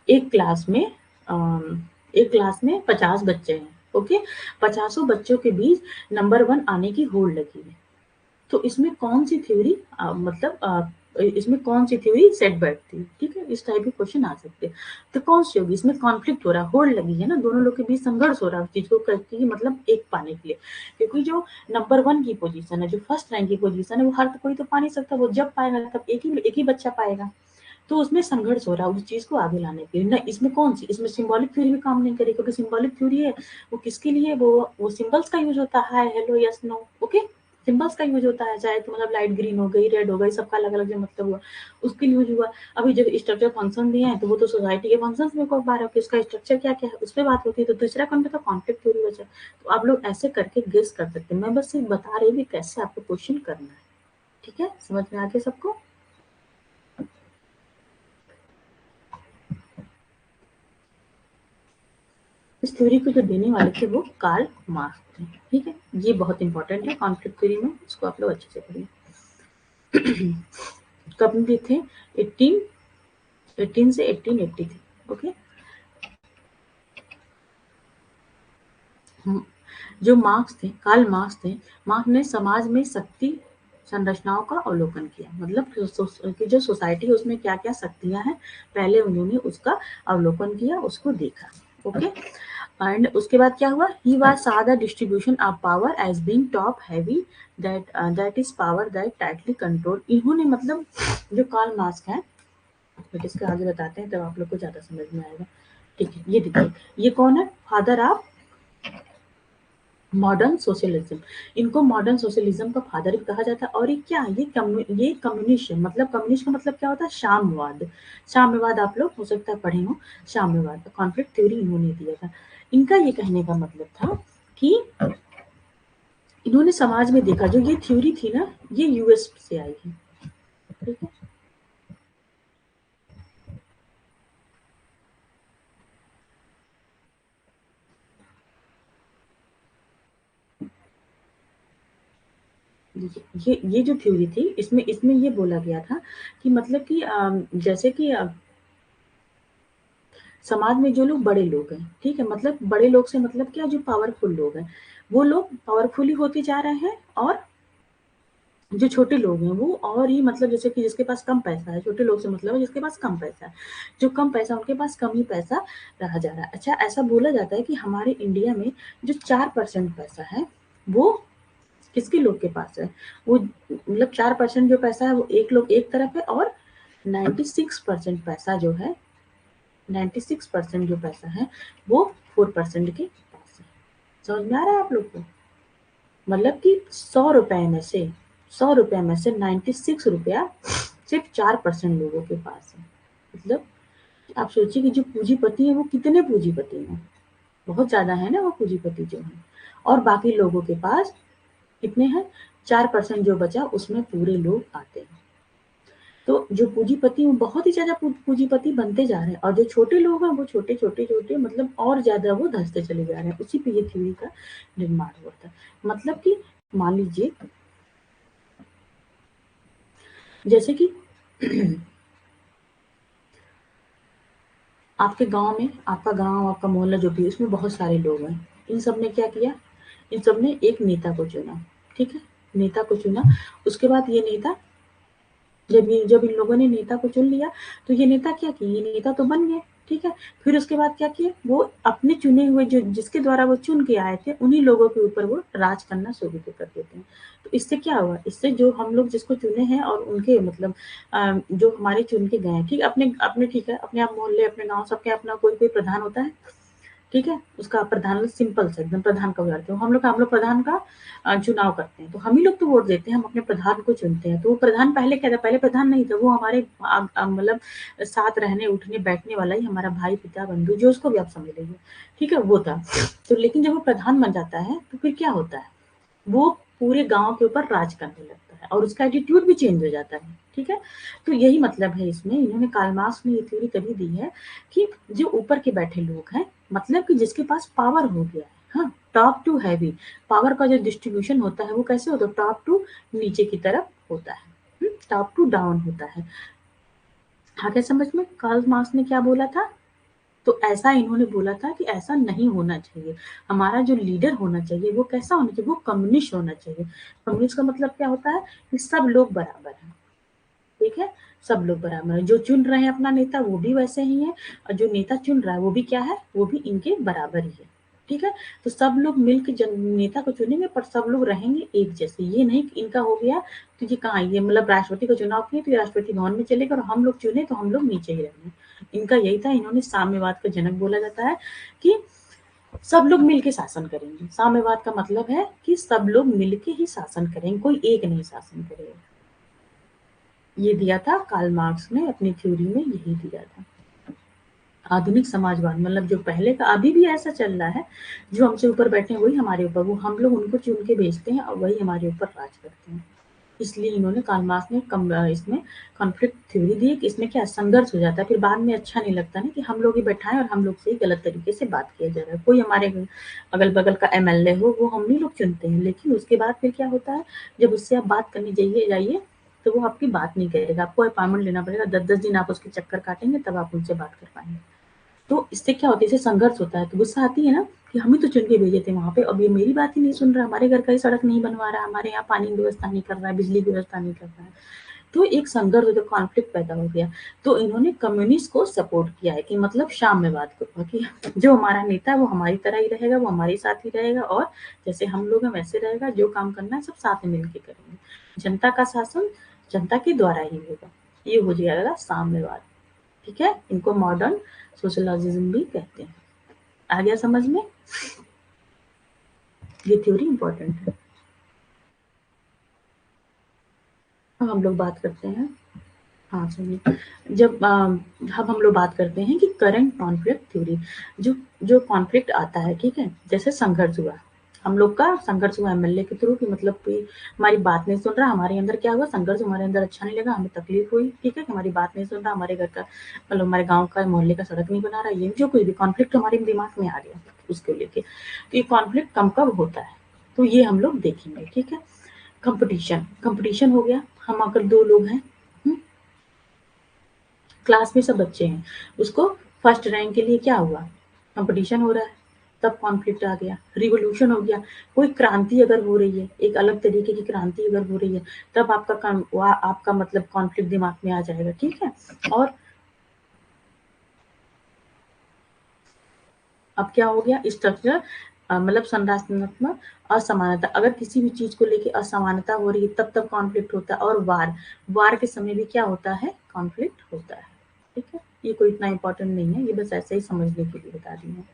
एक क्लास में एक क्लास में 50 बच्चे हैं। ओके, 50 बच्चों के बीच नंबर 1 आने की होड़ लगी है। तो इसमें कौन सी थ्योरी इसमें कौन सी थ्योरी सेट बैठती है। ठीक है, इस टाइप के क्वेश्चन आ सकते हैं। तो कौन सी होगी, इसमें कॉन्फ्लिक्ट हो रहा है, होड़ लगी है ना, दोनों लोग के बीच संघर्ष हो रहा है चीज को करके, मतलब एक पाने के लिए। क्योंकि जो नंबर 1 की पोजीशन है, जो फर्स्ट रैंक की पोजीशन है, वो हर कोई तो पा नहीं सकता, वो जब पाएगा तब एक ही बच्चा पाएगा। तो उसमें संघर्ष हो रहा है उस चीज को आगे लाने के लिए ना। इसमें कौन सी, इसमें सिंबॉलिक थ्योरी भी काम नहीं करेगी, क्योंकि सिंबॉलिक थ्योरी है वो किसके लिए, वो सिंबल्स का यूज होता है, hello yes no. Okay, symbols का यूज होता है, चाहे तो मतलब लाइट ग्रीन हो गई, रेड हो गई, सबका अलग अलग जो मतलब हुआ उसके लिए यूज हुआ। अभी जब स्ट्रक्चर फंक्शन दिए हैं तो वो तो सोसाइटी के फंक्शन में को बार है, इसका स्ट्रक्चर क्या क्या है उस पर बात होती है। तो तीसरा कौन था, कॉन्फ्लिक्ट थ्योरी बचा। तो आप लोग ऐसे करके गेस कर सकते हैं, मैं बस सिर्फ बता रही हूँ कि कैसे आपको क्वेश्चन करना है। ठीक है, समझ में आ गया सबको। इस थ्योरी को जो देने वाले थे वो कार्ल मार्क्स थे। ठीक है, ये बहुत इंपॉर्टेंट है कॉन्फ्लिक्ट थ्योरी में, इसको आप लोग अच्छे से पढ़िए। कब दिए थे, 18 से 1883। ओके, जो मार्क्स थे, कार्ल मार्क्स थे, मार्क्स ने समाज में शक्ति संरचनाओं का अवलोकन किया, मतलब कि जो सोसाइटी है उसमें क्या क्या शक्तियां हैं, पहले उन्होंने उसका अवलोकन किया, उसको देखा। ओके, एंड उसके बाद क्या हुआ, he was saw the distribution of power as being top heavy, that is power that tightly control। इन्होंने मतलब जो कार्ल मार्क्स है, बट इसके आगे बताते हैं तब आप लोग को ज्यादा समझ में आएगा। ठीक है, ये देखिए, ये कौन है, फादर ऑफ मॉडर्न सोशलिज्म। इनको मॉडर्न सोशलिज्म का फादर भी कहा जाता है। और ये क्या है, ये कम्युनिस्ट है, मतलब कम्युनिस्ट का मतलब क्या होता है, साम्यवाद। साम्यवाद आप लोग हो सकता है पढ़े हो, साम्यवाद कॉन्फ्लिक्ट थ्योरी इन्होंने दिया था। इनका ये कहने का मतलब था कि इन्होंने समाज में देखा, जो ये थ्योरी थी ना, ये यूएस से आई है। ठीक है, ये जो थ्योरी थी, इसमें इसमें ये बोला गया था कि मतलब कि जैसे कि समाज में जो लोग बड़े लोग हैं, ठीक है, मतलब बड़े लोग से मतलब क्या, जो पावरफुल लोग हैं वो लोग पावरफुल ही होते जा रहे हैं, और जो छोटे लोग हैं वो और ही मतलब जैसे कि जिसके पास कम पैसा है, छोटे लोग से मतलब है जिसके पास कम पैसा है, जो कम पैसा उनके पास कम ही पैसा रहा जा रहा है। अच्छा, ऐसा बोला जाता है कि हमारे इंडिया में जो 4% पैसा है वो किसके लोग के पास है, वो मतलब 4% जो पैसा है वो एक लोग एक तरफ है, और 96% पैसा जो है, 96% जो पैसा है वो 4% के पास है। समझ में आ रहा है आप लोग को, मतलब कि 100 रुपए में से, 100 रुपए में से 96 रुपया सिर्फ 4% लोगों के पास है। मतलब आप सोचिए कि जो पूंजीपति है वो कितने पूंजीपति हैं, बहुत ज्यादा है ना वो पूंजीपति जो है, और बाकी लोगों के पास कितने हैं, 4% जो बचा उसमें पूरे लोग आते हैं। तो जो पूंजीपति वो बहुत ही ज्यादा पूंजीपति बनते जा रहे हैं, और जो छोटे लोग हैं वो छोटे छोटे छोटे मतलब और ज्यादा वो धंसते चले जा रहे हैं। उसी पे ये थ्योरी का निर्माण हुआ था। मतलब कि मान लीजिए जैसे कि आपके गांव में, आपका गांव, आपका मोहल्ला जो भी है, उसमें बहुत सारे लोग हैं। इन सब ने क्या किया, इन सब ने एक नेता को चुना। ठीक है, नेता को चुना। उसके बाद ये नेता, जब इन लोगों ने नेता को चुन लिया तो ये नेता क्या किए, ये नेता तो बन गए। ठीक है। फिर उसके बाद क्या किए, वो अपने चुने हुए जो जिसके द्वारा वो चुन के आए थे उन्हीं लोगों के ऊपर वो राज करना शुरू कर देते हैं। तो इससे क्या हुआ, इससे जो हम लोग जिसको चुने हैं और उनके मतलब जो हमारे चुन के गए हैं, ठीक है, अपने अपने ठीक है, अपने आप मोहल्ले अपने गाँव सबके अपना कोई कोई प्रधान होता है, ठीक है, उसका प्रधान सिंपल से एकदम प्रधान का उदाहरण दो, हम लोग प्रधान का चुनाव करते हैं, तो हम ही लोग तो वोट देते हैं, हम अपने प्रधान को चुनते हैं। तो वो प्रधान पहले क्या था, पहले प्रधान नहीं था, वो हमारे मतलब साथ रहने उठने बैठने वाला ही हमारा भाई पिता बंधु जो उसको भी आप समझ लीजिए, ठीक है, वो था। तो लेकिन जब वो प्रधान बन जाता है तो फिर क्या होता है, वो पूरे गाँव के ऊपर राज करने लगता है और उसका एटीट्यूड भी चेंज हो जाता है, ठीक है। तो यही मतलब है इसमें, इन्होंने कार्ल मार्क्स ने ये थ्योरी तभी दी है कि जो ऊपर के बैठे लोग हैं, मतलब कि जिसके पास पावर हो गया है, हाँ, टॉप टू हैवी, पावर का जो डिस्ट्रीब्यूशन होता है वो कैसे होता है, टॉप टू नीचे की तरफ होता है, टॉप टू डाउन होता है। आगे समझ में, कार्ल मार्क्स ने क्या बोला था, तो ऐसा इन्होंने बोला था कि ऐसा नहीं होना चाहिए, हमारा जो लीडर होना चाहिए वो कैसा होना चाहिए, वो कम्युनिस्ट होना चाहिए। कम्युनिस्ट का मतलब क्या होता है कि सब लोग बराबर हैं, ठीक है, सब लोग बराबर हैं, जो चुन रहे हैं अपना नेता वो भी वैसे ही है और जो नेता चुन रहा है वो भी क्या है, वो भी इनके बराबर ही है, ठीक है। तो सब लोग मिलकर नेता को चुनेंगे पर सब लोग रहेंगे एक जैसे, ये नहीं कि इनका हो गया तो ये कहाँ, ये मतलब राष्ट्रपति का चुनाव किए तो ये राष्ट्रपति भवन में चलेगा और हम लोग चुने तो हम लोग नीचे ही रहेंगे। इनका यही था, इन्होंने साम्यवाद का जनक बोला जाता है कि सब लोग मिलके शासन करेंगे। साम्यवाद का मतलब है कि सब लोग मिलके ही शासन करेंगे, कोई एक नहीं शासन करेगा। ये दिया था कार्ल मार्क्स ने अपनी थ्योरी में, यही दिया था। आधुनिक समाजवाद मतलब जो पहले का अभी भी ऐसा चल रहा है, जो हमसे ऊपर बैठे हैं वही हमारे ऊपर, वो हम लोग उनको चुन के भेजते हैं और वही हमारे ऊपर राज करते हैं। इसलिए इन्होंने कार्ल मार्क्स ने इसमें कॉन्फ्लिक्ट थ्योरी दी कि इसमें क्या संघर्ष हो जाता है, फिर बाद में अच्छा नहीं लगता ना कि हम लोग ही बैठाएं और हम लोग से ही गलत तरीके से बात किया जा रहा है। कोई हमारे अगल बगल का एमएलए हो वो हम ही लोग चुनते हैं, लेकिन उसके बाद फिर क्या होता है, जब उससे आप बात करने जाइए तो वो आपकी बात नहीं करेगा, आपको अपॉइंटमेंट लेना पड़ेगा, 10-10 दिन आप उसके चक्कर काटेंगे तब आप उनसे बात कर पाएंगे। तो इससे क्या होता है, इससे संघर्ष होता है, तो गुस्सा आती है ना कि हम ही तो चुन के भेजे थे वहाँ पे, अब ये मेरी बात ही नहीं सुन रहा, हमारे घर का ही सड़क नहीं बनवा रहा, हमारे यहाँ पानी की व्यवस्था नहीं कर रहा है, बिजली की व्यवस्था नहीं कर रहा है। तो एक संघर्ष होता, कॉन्फ्लिक्ट पैदा हो गया। तो इन्होंने कम्युनिस्ट को सपोर्ट किया है कि मतलब साम्यवाद को, कि जो हमारा नेता है वो हमारी तरह ही रहेगा, वो हमारे साथ ही रहेगा और जैसे हम लोग हैं वैसे रहेगा, जो काम करना है सब साथ में मिलके करेंगे। जनता का शासन जनता के द्वारा ही होगा, ये हो जाएगा साम्यवाद, ठीक है। इनको मॉडर्न सोशलिज्म भी कहते हैं। आ गया समझ में, ये थ्योरी इंपॉर्टेंट है। अब हम लोग बात करते हैं, हाँ सुनिए, जब अब हम लोग बात करते हैं कि करंट कॉन्फ्लिक्ट थ्योरी, जो जो कॉन्फ्लिक्ट आता है, ठीक है, जैसे संघर्ष हुआ, हम लोग का संघर्ष हुआ एमएलए के थ्रू कि मतलब कोई हमारी बात नहीं सुन रहा, हमारे अंदर क्या हुआ संघर्ष, हमारे अंदर अच्छा नहीं लगा, हमें तकलीफ हुई, ठीक है, कि हमारी बात नहीं सुन रहा, हमारे घर का मतलब हमारे गाँव का मोहल्ले का सड़क नहीं बना रहा, ये जो कोई भी कॉन्फ्लिक्ट हमारे दिमाग में आ गया उसको लेके, तो ये कॉन्फ्लिक्ट कब कब होता है, तो ये हम लोग देखेंगे, ठीक है। कंपटीशन, कंपटीशन हो गया, हम अगर दो लोग हैं, क्लास में सब बच्चे हैं, उसको फर्स्ट रैंक के लिए क्या हुआ, कंपटीशन हो रहा है, तब कॉन्फ्लिक्ट आ गया। रिवॉल्यूशन हो गया, कोई क्रांति अगर हो रही है, एक अलग तरीके की क्रांति अगर हो रही है, तब आपका मतलब कॉन्फ्लिक्ट दिमाग में आ जाएगा, ठीक है। और अब क्या हो गया, स्ट्रक्चर मतलब संरचनात्मक असमानता, अगर किसी भी चीज को लेके असमानता हो रही है तब कॉन्फ्लिक्ट होता है। और वार के समय भी क्या होता है, कॉन्फ्लिक्ट होता है, ठीक है। ये कोई इतना इम्पोर्टेंट नहीं है, ये बस ऐसे ही समझने के लिए बता रही हूँ।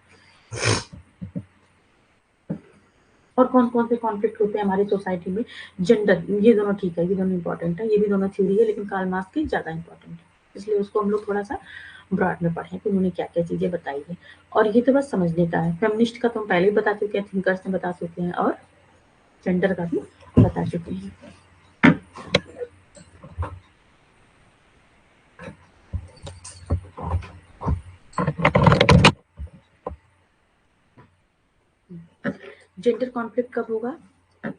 और कौन कौन से कॉन्फ्लिक्ट होते हैं हमारी सोसाइटी में, जेंडर, ये दोनों ठीक है, ये दोनों इंपॉर्टेंट है, ये भी दोनों थ्योरी है, लेकिन कार्ल मार्क्स की ज्यादा इंपॉर्टेंट है, इसलिए उसको हम लोग थोड़ा सा ब्रॉड में पढ़ें कि उन्होंने क्या क्या चीजें बताई है। और ये तो बस समझने का है, फेमिनिस्ट का तो हम पहले ही बता चुके हैं, थिंकर्स ने बता चुके हैं, और जेंडर का भी बता चुके हैं। जेंडर कॉन्फ्लिक्ट कब होगा,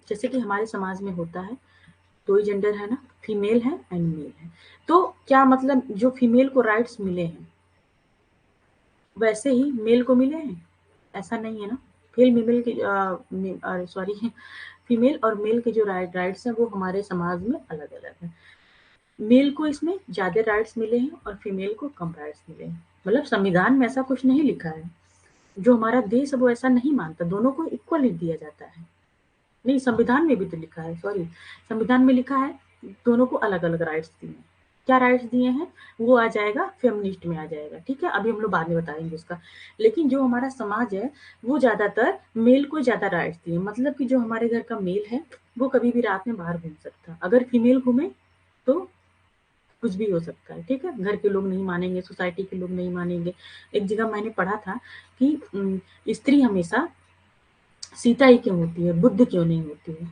जैसे कि हमारे समाज में होता है, दो ही जेंडर है ना, फीमेल है एंड मेल है, तो क्या मतलब जो फीमेल को राइट्स मिले हैं वैसे ही मेल को मिले हैं, ऐसा नहीं है ना। फीमेल के सॉरी फीमेल और मेल के जो राइट्स हैं वो हमारे समाज में अलग अलग है। मेल को इसमें ज्यादा राइट्स मिले हैं और फीमेल को कम राइट्स मिले हैं, मतलब संविधान में ऐसा कुछ नहीं लिखा है। जो हमारा देश है वो ऐसा नहीं मानता, दोनों को इक्वल ही दिया जाता है। नहीं, संविधान में भी तो लिखा है, सॉरी, संविधान में लिखा है दोनों को अलग-अलग राइट्स दिए हैं। क्या राइट्स दिए हैं? वो आ जाएगा फेमिनिस्ट में आ जाएगा, ठीक है? अभी हम लोग बाद में बताएँगे उसका। लेकिन जो हमारा समाज है, वो ज़्यादातर मेल को ज़्यादा राइट्स दिए हैं। मतलब कि जो हमारे घर का मेल है, वो कभी भी रात में बाहर घूम सकता है। अगर फीमेल घूमे, तो कुछ भी हो सकता है, ठीक है? घर के लोग नहीं मानेंगे, सोसाइटी के लोग नहीं मानेंगे। एक जगह मैंने पढ़ा था कि स्त्री हमेशा सीता ही क्यों होती है, बुद्ध क्यों नहीं होती है?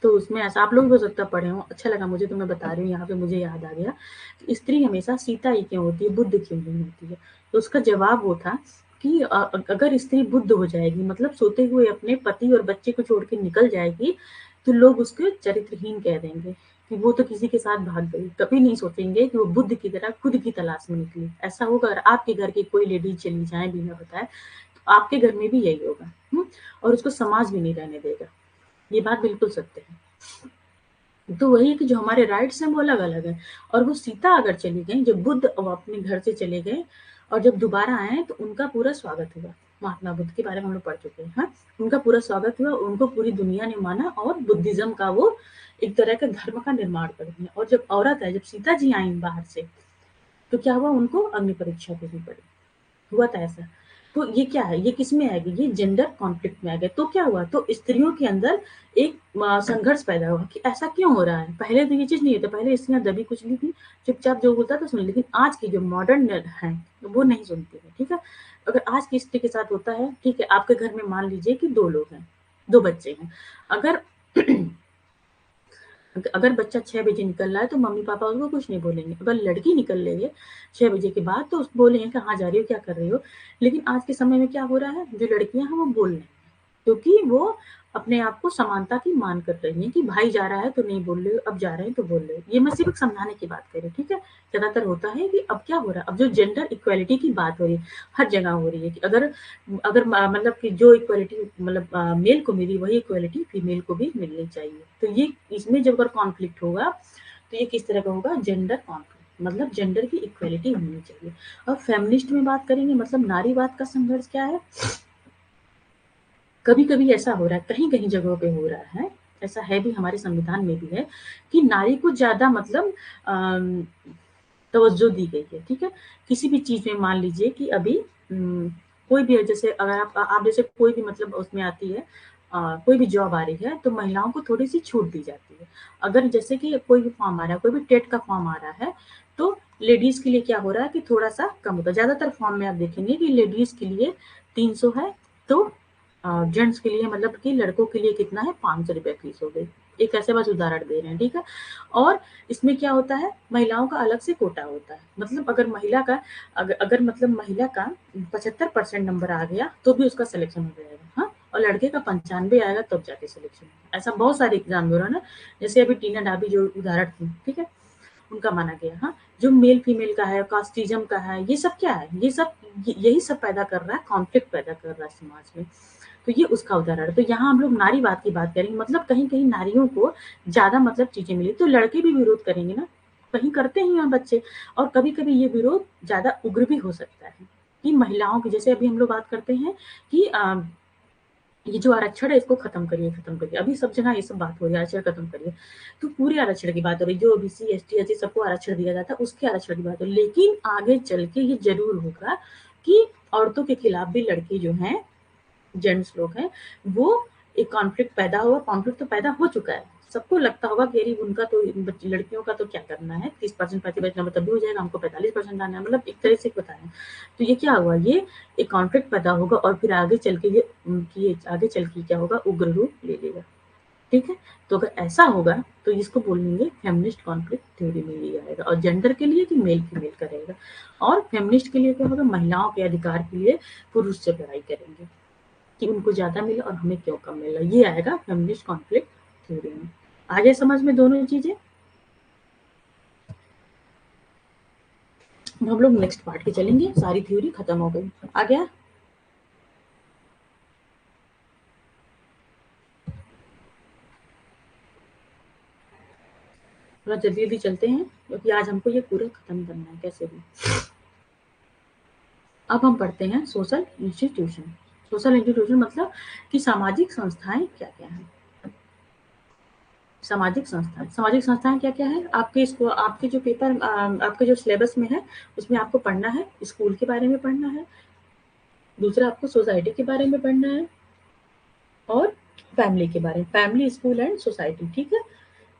तो उसमें ऐसा आप लोग भी हो सकता है पढ़े हों, अच्छा लगा मुझे तो मैं बता रही हूँ, यहाँ पे मुझे याद आ गया कि स्त्री हमेशा सीता ही क्यों होती है, बुद्ध क्यों नहीं होती है? तो उसका जवाब वो था कि अगर स्त्री बुद्ध हो जाएगी, मतलब सोते हुए अपने पति और बच्चे को छोड़ के निकल जाएगी, तो लोग उसको चरित्रहीन कह देंगे कि वो तो किसी के साथ भाग गई। कभी नहीं सोचेंगे कि वो बुद्ध की तरह खुद की तलाश में निकली। ऐसा होगा अगर आपके घर की कोई लेडीज़ चली जाए बिना बताए, तो आपके घर में भी यही होगा, और उसको समाज भी नहीं रहने देगा। ये बात बिल्कुल सत्य है। तो वही है कि जो हमारे राइट्स हैं वो अलग-अलग हैं, और वो सीता अगर चली गईं, जब बुद्ध अपने घर से चले गए और जब दोबारा आए तो उनका पूरा स्वागत हुआ। महात्मा बुद्ध के बारे में हम लोग पढ़ चुके हैं, हाँ? उनका पूरा स्वागत हुआ, उनको पूरी दुनिया ने माना और बुद्धिज़्म का वो एक तरह का धर्म का निर्माण कर दिया। और जब औरत है, जब सीता जी आईं बाहर से, तो क्या हुआ, उनको अग्नि परीक्षा देनी पड़ी। हुआ था ऐसा। तो ये क्या है? ये किसमें आएगी? ये जेंडर कॉन्फ्लिक्ट में आ गया। तो क्या हुआ? तो स्त्रियों के अंदर एक संघर्ष पैदा हुआ कि ऐसा क्यों हो रहा है? पहले तो ये चीज़ नहीं होता, पहले स्त्रियाँ दबी कुचली थी, चुपचाप जो होता था सुन, लेकिन आज की जो मॉडर्न है, वो नहीं सुनती है, ठीक है? अगर आज की स्त्री के साथ होता है, ठीक है, आपके घर में मान लीजिए कि 2 लोग हैं, 2 बच्चे हैं। अगर अगर बच्चा 6 बजे निकल रहा है तो मम्मी-पापा उसको कुछ नहीं बोलेंगे। अगर लड़की निकल रही है 6 बजे के बाद तो उसको बोलेंगे कहाँ जा रही हो, क्या कर रही हो? लेकिन आज के समय में क्या हो रहा है, जो लड़कियाँ हैं वो बोल रही हैं, क्योंकि वो अपने आप को समानता की मान कर रही हैं कि भाई जा रहा है तो नहीं बोल रहे हो, अब जा रहे हैं तो बोल रहे हो। ये मैं सिर्फ़ एक समझाने की बात कर रही हूँ, ठीक है? ज़्यादातर होता है कि अब क्या हो रहा है, अब जो जेंडर इक्वालिटी की बात हो रही है, हर जगह हो रही है कि अगर अगर मतलब कि जो इक्वालिटी मतलब मेल को मिली वही इक्वालिटी फीमेल को भी मिलनी चाहिए। तो ये इसमें जब अगर कॉन्फ्लिक्ट होगा, तो ये किस तरह का होगा? जेंडर कॉन्फ्लिक्ट, मतलब जेंडर की इक्वालिटी होनी चाहिए। अब फेमिनिस्ट में बात करेंगे, मतलब नारीवाद का संघर्ष क्या है? कभी-कभी ऐसा हो रहा है, कहीं-कहीं जगहों पे हो रहा है, ऐसा है भी, हमारे संविधान में भी है कि नारी को ज़्यादा मतलब अम, तवज्जो दी गई है, ठीक है? किसी भी चीज़ में मान लीजिए कि अभी कोई भी है, जैसे अगर आप जैसे कोई भी मतलब उसमें आती है, कोई भी जॉब आ रही है, तो महिलाओं को थोड़ी-सी छूट दी जाती है। अगर जैसे कि कोई भी फॉर्म आ रहा है, कोई भी टेट का फॉर्म आ रहा है, तो लेडीज़ के लिए क्या हो रहा है कि थोड़ा-सा कम होता है। ज़्यादातर फॉर्म में आप देखेंगे कि लेडीज़ के लिए 300 है, तो जेंट्स के लिए मतलब कि लड़कों के लिए कितना है, ₹500 फीस हो गई। एक ऐसे बस उदाहरण दे रहे हैं, ठीक है? और इसमें क्या होता है, महिलाओं का अलग से कोटा होता है। मतलब अगर महिला का अगर मतलब महिला का 75% नंबर आ गया, तो भी उसका सिलेक्शन हो जाएगा, हाँ? और लड़के का 95 आएगा तब जाके सिलेक्शन होगा। ऐसा बहुत सारे एग्ज़ाम में हो रहा है ना, जैसे अभी टीना डाबी जो उदाहरण थी, ठीक है? उनका माना गया, हाँ? जो मेल-फीमेल का है, कास्टिज़्म का है, ये सब क्या है? ये सब यही सब पैदा कर रहा है, कॉन्फ्लिक्ट पैदा कर रहा है समाज में। तो ये उसका उदाहरण है। तो यहाँ हम लोग नारीवाद की बात करेंगे, मतलब कहीं-कहीं नारियों को ज़्यादा मतलब चीज़ें मिली, तो लड़के भी विरोध करेंगे ना, कहीं करते ही हैं बच्चे। और कभी-कभी ये विरोध ज़्यादा उग्र भी हो सकता है, कि महिलाओं की, जैसे अभी हम लोग बात करते हैं कि ये जो आरक्षण है इसको खत्म करिए, खत्म करिए। अभी सब जगह ये सब बात हो रही है, आरक्षण खत्म करिए। तो पूरे आरक्षण की बात हो रही है, जो ओबीसी, एसटी, एससी सबको आरक्षण दिया जाता है, उसके आरक्षण की बात हो रही है। लेकिन आगे चल के ये ज़रूर होगा कि औरतों के खिलाफ भी लड़के जो हैं, जेंट्स लोग हैं, वो एक कॉन्फ्लिक्ट पैदा हुआ, कॉन्फ्लिक्ट तो पैदा हो चुका है। सबको लगता होगा कि अरे उनका तो लड़कियों का तो क्या करना है, 30% 35% नंबर तब भी हो जाएगा, हमको 45% लाना है, मतलब एक तरह से बता रहे हैं। तो ये क्या हुआ, ये एक कॉन्फ्लिक्ट पैदा होगा और फिर आगे चल के ये आगे चल के क्या होगा, उग्र रूप ले लेगा, ठीक है? तो अगर ऐसा होगा तो इसको बोलेंगे फेमिनिस्ट कॉन्फ्लिक्ट थ्योरी में ये आएगा, और जेंडर के लिए कि मेल फीमेल का रहेगा, और फेमिनिस्ट के लिए क्या होगा, महिलाओं के अधिकार के लिए पुरुष से लड़ाई करेंगे कि उनको ज़्यादा मिला और हमें क्यों कम मिला, ये आएगा फेमिनिस्ट कॉन्फ्लिक्ट थ्योरी में। आ गया समझ में दोनों चीज़ें? अब हम लोग नेक्स्ट पार्ट के चलेंगे, सारी थ्योरी खत्म हो गई। आ गया? थोड़ा जल्दी-जल्दी चलते हैं, क्योंकि आज हमको ये पूरा खत्म करना है कैसे भी। अब हम पढ़ते हैं सोशल इंस्टीट्यूशन। सोशल इंस्टीट्यूशन मतलब कि सामाजिक संस्थाएं क्या क्या हैं। सामाजिक संस्थाएं क्या क्या है, आपके जो पेपर आपके जो सिलेबस में है उसमें आपको पढ़ना है, स्कूल के बारे में पढ़ना है, दूसरा आपको सोसाइटी के बारे में पढ़ना है, और फैमिली के बारे में, फैमिली, स्कूल एंड सोसाइटी। ठीक है,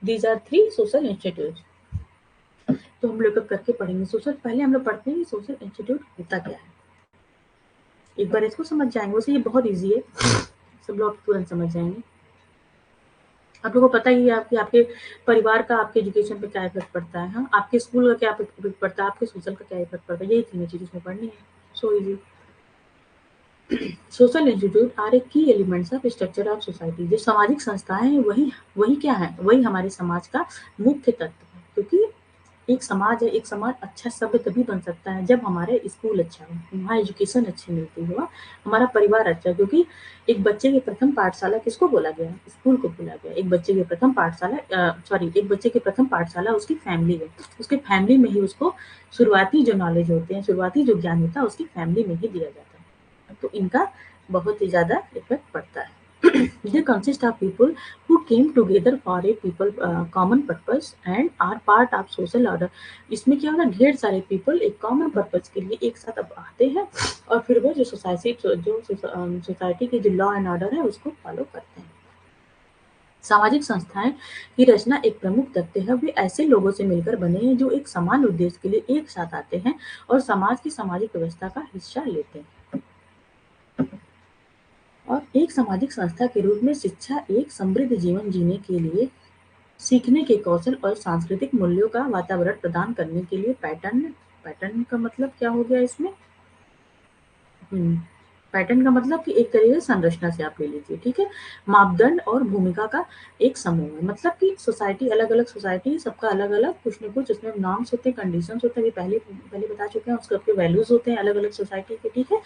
दीज आर 3 सोशल इंस्टीट्यूट। तो हम लोग करके पढ़ेंगे सोशल। पहले हम लोग पढ़ते हैं सोशल इंस्टीट्यूट होता क्या है, एक बार इसको समझ जाएंगे। वैसे ये बहुत ईजी है, सब लोग तुरंत समझ जाएंगे। आप लोगों को पता ही है आपके आपके परिवार का आपके एजुकेशन पे क्या इफेक्ट पड़ता है, हाँ, आपके स्कूल का क्या इफेक्ट पड़ता है, आपके सोशल का क्या इफेक्ट पड़ता है, यही तीनों चीज इसमें पढ़नी है। So easy. Social institute are a key elements of structure of society. जो सामाजिक संस्थाएं हैं वही वही क्या है, वही हमारे समाज का मुख्य तत्व है। क्योंकि एक समाज है, एक समाज अच्छा सभ्य तभी बन सकता है जब हमारे स्कूल अच्छा हो, वहाँ एजुकेशन अच्छी मिलती हो, हमारा परिवार अच्छा। क्योंकि एक बच्चे की प्रथम पाठशाला किसको बोला गया, स्कूल को बोला गया। एक बच्चे की प्रथम पाठशाला एक बच्चे की प्रथम पाठशाला उसकी फैमिली है। उसके फैमिली में ही उसको शुरुआती जो नॉलेज होते हैं, शुरुआती जो ज्ञान होता है उसकी फैमिली में ही दिया जाता है। तो इनका बहुत ही ज़्यादा इफ़ेक्ट पड़ता है। They consist of people who came together for a people common purpose and are part of social order। इसमें क्या होता है, ढेर सारे पीपल एक कॉमन पर्पज के लिए एक साथ अब आते हैं और फिर वो जो सोसाइटी की जो लॉ एंड ऑर्डर है उसको फॉलो करते हैं। सामाजिक संस्थाएं की रचना एक प्रमुख तथ्य है, वे ऐसे लोगों से मिलकर बने हैं जो एक समान उद्देश्य के लिए एक साथ आते हैं और समाज की सामाजिक व्यवस्था का हिस्सा लेते हैं। और एक सामाजिक संस्था के रूप में शिक्षा एक समृद्ध जीवन जीने के लिए सीखने के कौशल और सांस्कृतिक मूल्यों का वातावरण प्रदान करने के लिए पैटर्न का मतलब क्या हो गया इसमें, पैटर्न का मतलब कि एक तरीके से संरचना से आप ले लीजिए। ठीक है, मापदंड और भूमिका का एक समूह है। मतलब कि सोसाइटी, अलग अलग सोसाइटी, सबका अलग अलग कुछ न कुछ उसमें नॉर्म्स होते हैं, कंडीशंस होते हैं, ये पहले बता चुके हैं। उसके वैल्यूज होते हैं अलग अलग सोसाइटी के। ठीक है,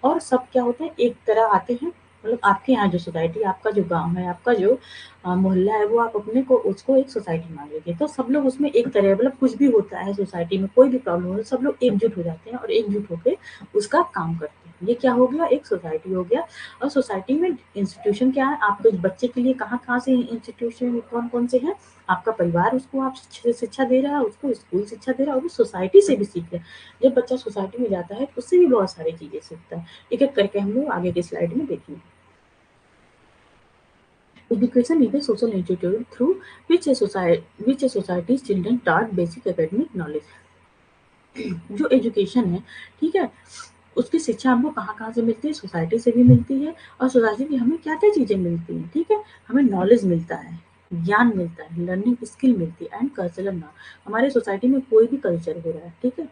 और सब क्या होते हैं, एक तरह आते हैं। मतलब आपके यहाँ जो सोसाइटी, आपका जो गांव है, आपका जो मोहल्ला है, वो आप अपने को उसको एक सोसाइटी मान लीजिए। तो सब लोग उसमें एक तरह, मतलब कुछ भी होता है सोसाइटी में, कोई भी प्रॉब्लम हो, सब लोग एकजुट हो जाते हैं और एकजुट होकर उसका काम करते हैं। ये क्या हो गया, एक सोसाइटी हो गया। और सोसाइटी में इंस्टीट्यूशन क्या है, आपके बच्चे के लिए कहाँ कहाँ से इंस्टीट्यूशन कौन कौन से हैं। आपका परिवार उसको आप शिक्षा दे रहा है, उसको स्कूल शिक्षा दे रहा है, और वो सोसाइटी से भी सीख रहे हैं। जब बच्चा सोसाइटी में जाता है तो उससे भी बहुत सारी चीजें सीखता है। एक एक करके हम लोग आगे की स्लाइड में देखेंगे। Education is a social institute through which a society's children taught basic academic knowledge। जो एजुकेशन है, ठीक है, उसकी शिक्षा हमको कहाँ-कहाँ से मिलती है, सोसाइटी से भी मिलती है। और सोसाइटी में हमें क्या-क्या चीज़ें मिलती हैं, ठीक है? हमें नॉलेज मिलता है, ज्ञान मिलता है, लर्निंग स्किल मिलती है एंड कल्चरल नॉ। हमारे सोसाइटी में कोई भी कल्चर हो रहा है, ठीक है?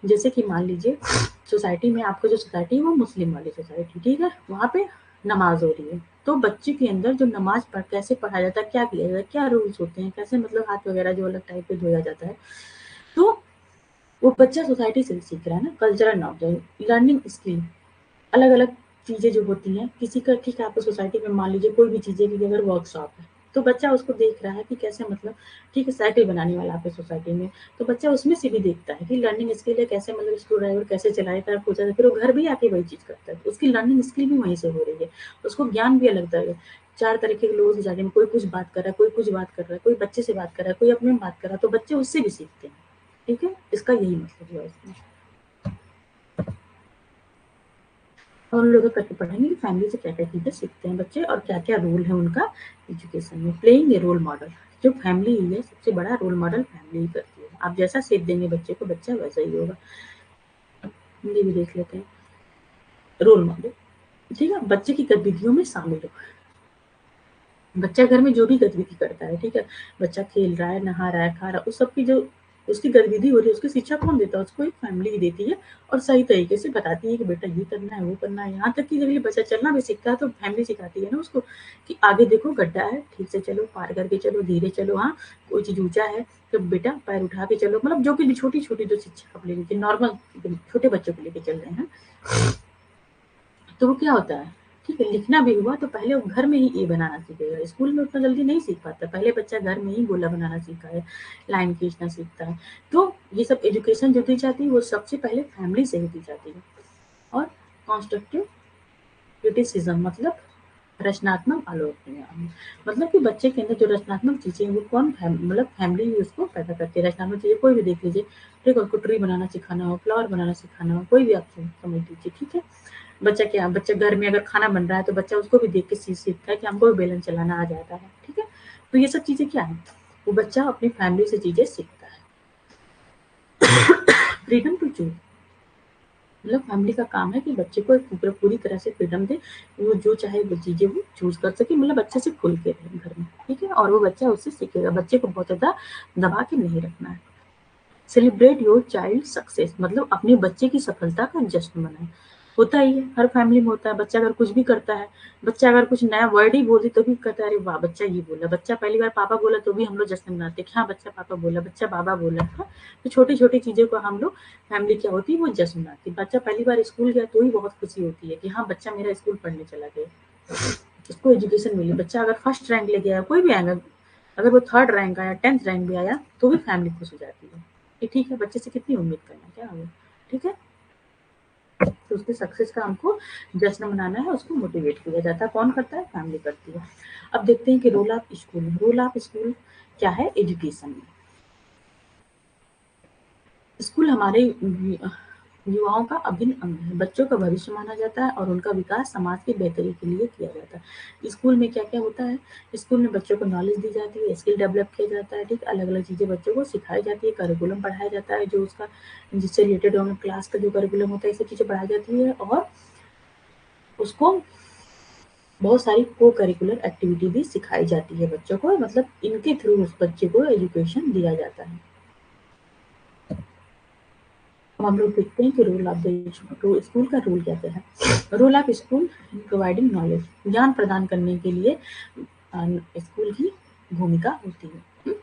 जैसे कि मान लीजिए सोसाइटी में, आपको जो सोसाइटी है वो मुस्लिम वाली सोसाइटी, ठीक है? वहाँ पे नमाज़ हो रही है, तो बच्चे के अंदर जो नमाज़ कैसे पढ़ाया जाता है, क्या किया जाता है, क्या रूल्स होते हैं, कैसे मतलब हाथ वगैरह जो अलग टाइप के धोया जाता है, तो वो बच्चा सोसाइटी से सीख रहा है ना, कल्चरल नॉलेज, लर्निंग स्किल, अलग-अलग चीज़ें जो होती हैं, किसी का, ठीक है, आपको सोसाइटी में मान लीजिए कोई भी चीज़ें की अगर वर्कशॉप है, तो बच्चा उसको देख रहा है कि कैसे, मतलब ठीक है, साइकिल बनाने वाला आपके सोसाइटी में, तो बच्चा उसमें से भी देखता है कि लर्निंग स्किल है, कैसे मतलब स्क्रू ड्राइवर कैसे चलाएगा, पूछा, फिर वो घर भी आके वही चीज़ करता है। उसकी लर्निंग स्किल भी वहीं से हो रही है, उसको ज्ञान भी अलग तरह है। 4 तरीके के लोग सोसाइटी में, कोई कुछ बात कर रहा है, कोई कुछ बात कर रहा है, कोई बच्चे से बात कर रहा है, कोई अपने में बात कर रहा है, तो बच्चे उससे भी सीखते हैं। ठीक है, इसका यही मतलब है इसमें। और हम लोग करके पढ़ेंगे कि फैमिली से क्या-क्या चीज़ें सीखते हैं बच्चे और क्या-क्या रोल है उनका एजुकेशन में। प्लेइंग ए रोल मॉडल, जो फैमिली है सबसे बड़ा रोल मॉडल फैमिली ही करती है। आप जैसा सीख देंगे बच्चे को, बच्चा वैसा ही होगा। हिंदी भी देख लेते हैं। रोल मॉडल, ठीक है, बच्चे की गतिविधियों में शामिल हो। बच्चा घर में जो भी गतिविधि करता है, ठीक है, बच्चा खेल रहा है, नहा रहा है, खा रहा है, उस सब की जो उसकी गतिविधि हो रही है, उसकी शिक्षा कौन देता है? उसको एक फैमिली ही देती है और सही तरीके से बताती है कि बेटा ये करना है, वो करना है। यहाँ तक कि जब ये बच्चा चलना भी सीखता है तो फैमिली सिखाती है ना उसको कि आगे देखो गड्ढा है, ठीक से चलो, पार करके चलो, धीरे चलो, हाँ, कोई चीज़ ऊँचा है तो बेटा पैर उठा के चलो। मतलब जो कि छोटी-छोटी जो शिक्षा आप ले लीजिए, नॉर्मल छोटे बच्चों को लेके चल रहे हैं। तो वो क्या होता है, ठीक है, लिखना भी हुआ तो पहले वो घर में ही ए बनाना सीखेगा, स्कूल में उतना जल्दी नहीं सीख पाता। पहले बच्चा घर में ही गोला बनाना सीखा है, लाइन खींचना सीखता है। तो ये सब एजुकेशन जो दी जाती है वो सबसे पहले फैमिली से ही दी जाती है। और कंस्ट्रक्टिव क्रिटिसिज्म मतलब रचनात्मक आलोचना, मतलब कि बच्चे के अंदर जो रचनात्मक चीजें हैं वो कौन मतलब फैमिली ही उसको पैदा करती है। रचनात्मक चीजें कोई भी देख लीजिए, ठीक है, उसको ट्री बनाना सिखाना हो, फ्लावर बनाना सिखाना हो, कोई भी आप समझ लीजिए, ठीक है। बच्चा घर में अगर खाना बन रहा है तो बच्चा उसको भी देख के सीखता है कि हमको भी बेलन चलाना आ जाता है, ठीक है। तो ये सब चीजें क्या है, वो बच्चा अपनी फैमिली से चीजें सीखता है। फ्रीडम टू चूज, मतलब फैमिली का काम है कि बच्चे को पूरी तरह से फ्रीडम दे, वो जो चाहे वो चीजें वो चूज कर सके, मतलब अच्छे से खुल के रहे घर में, ठीक है, और वो बच्चा उससे सीखेगा। बच्चे को बहुत ज्यादा दबा के नहीं रखना है। सेलिब्रेट योर चाइल्ड सक्सेस, मतलब अपने बच्चे की सफलता का जश्न मनाए। होता ही है, हर फैमिली में होता है। बच्चा अगर कुछ भी करता है, बच्चा अगर कुछ नया वर्ड ही बोल दे तो भी कहता है अरे वाह बच्चा ये बोला। बच्चा पहली बार पापा बोला तो भी हम लोग जश्न मनाते हैं कि हाँ बच्चा पापा बोला, बच्चा बाबा बोला, हाँ। तो छोटी छोटी चीजों को हम लोग फैमिली क्या होती है वो जश्न मनाती है। बच्चा पहली बार स्कूल गया तो ही बहुत खुशी होती है कि हाँ बच्चा मेरा स्कूल पढ़ने चला गया, उसको एजुकेशन मिली। बच्चा अगर फर्स्ट रैंक ले गया, कोई भी आएगा, अगर वो थर्ड रैंक आया, 10th रैंक भी आया तो भी फैमिली खुश हो जाती है कि ठीक है बच्चे से कितनी उम्मीद करना, क्या होगा, ठीक है। तो उसके सक्सेस का हमको जश्न मनाना है, उसको मोटिवेट किया जाता है। कौन करता है, फैमिली करती है। अब देखते हैं कि role of school, role of school क्या है एजुकेशन में। स्कूल हमारे युवाओं का अभिन्न अंग है, बच्चों का भविष्य माना जाता है और उनका विकास समाज की बेहतरी के लिए किया जाता है। स्कूल में क्या क्या होता है, स्कूल में बच्चों को नॉलेज दी जाती है, स्किल डेवलप किया जाता है, ठीक, अलग अलग चीजें बच्चों को सिखाई जाती है, करिकुलम पढ़ाया जाता है जो उसका जिससे रिलेटेड क्लास का जो करिकुलम होता है, ये सब चीजें पढ़ाई जाती है। और उसको बहुत सारी को करिकुलर एक्टिविटी भी सिखाई जाती है बच्चों को, मतलब इनके थ्रू उस बच्चे को एजुकेशन दिया जाता है। अब हम लोग देखते हैं कि रोल ऑफ द स्कूल का रोल क्या क्या है। Role of school in providing knowledge, ज्ञान प्रदान करने के लिए स्कूल की भूमिका होती है।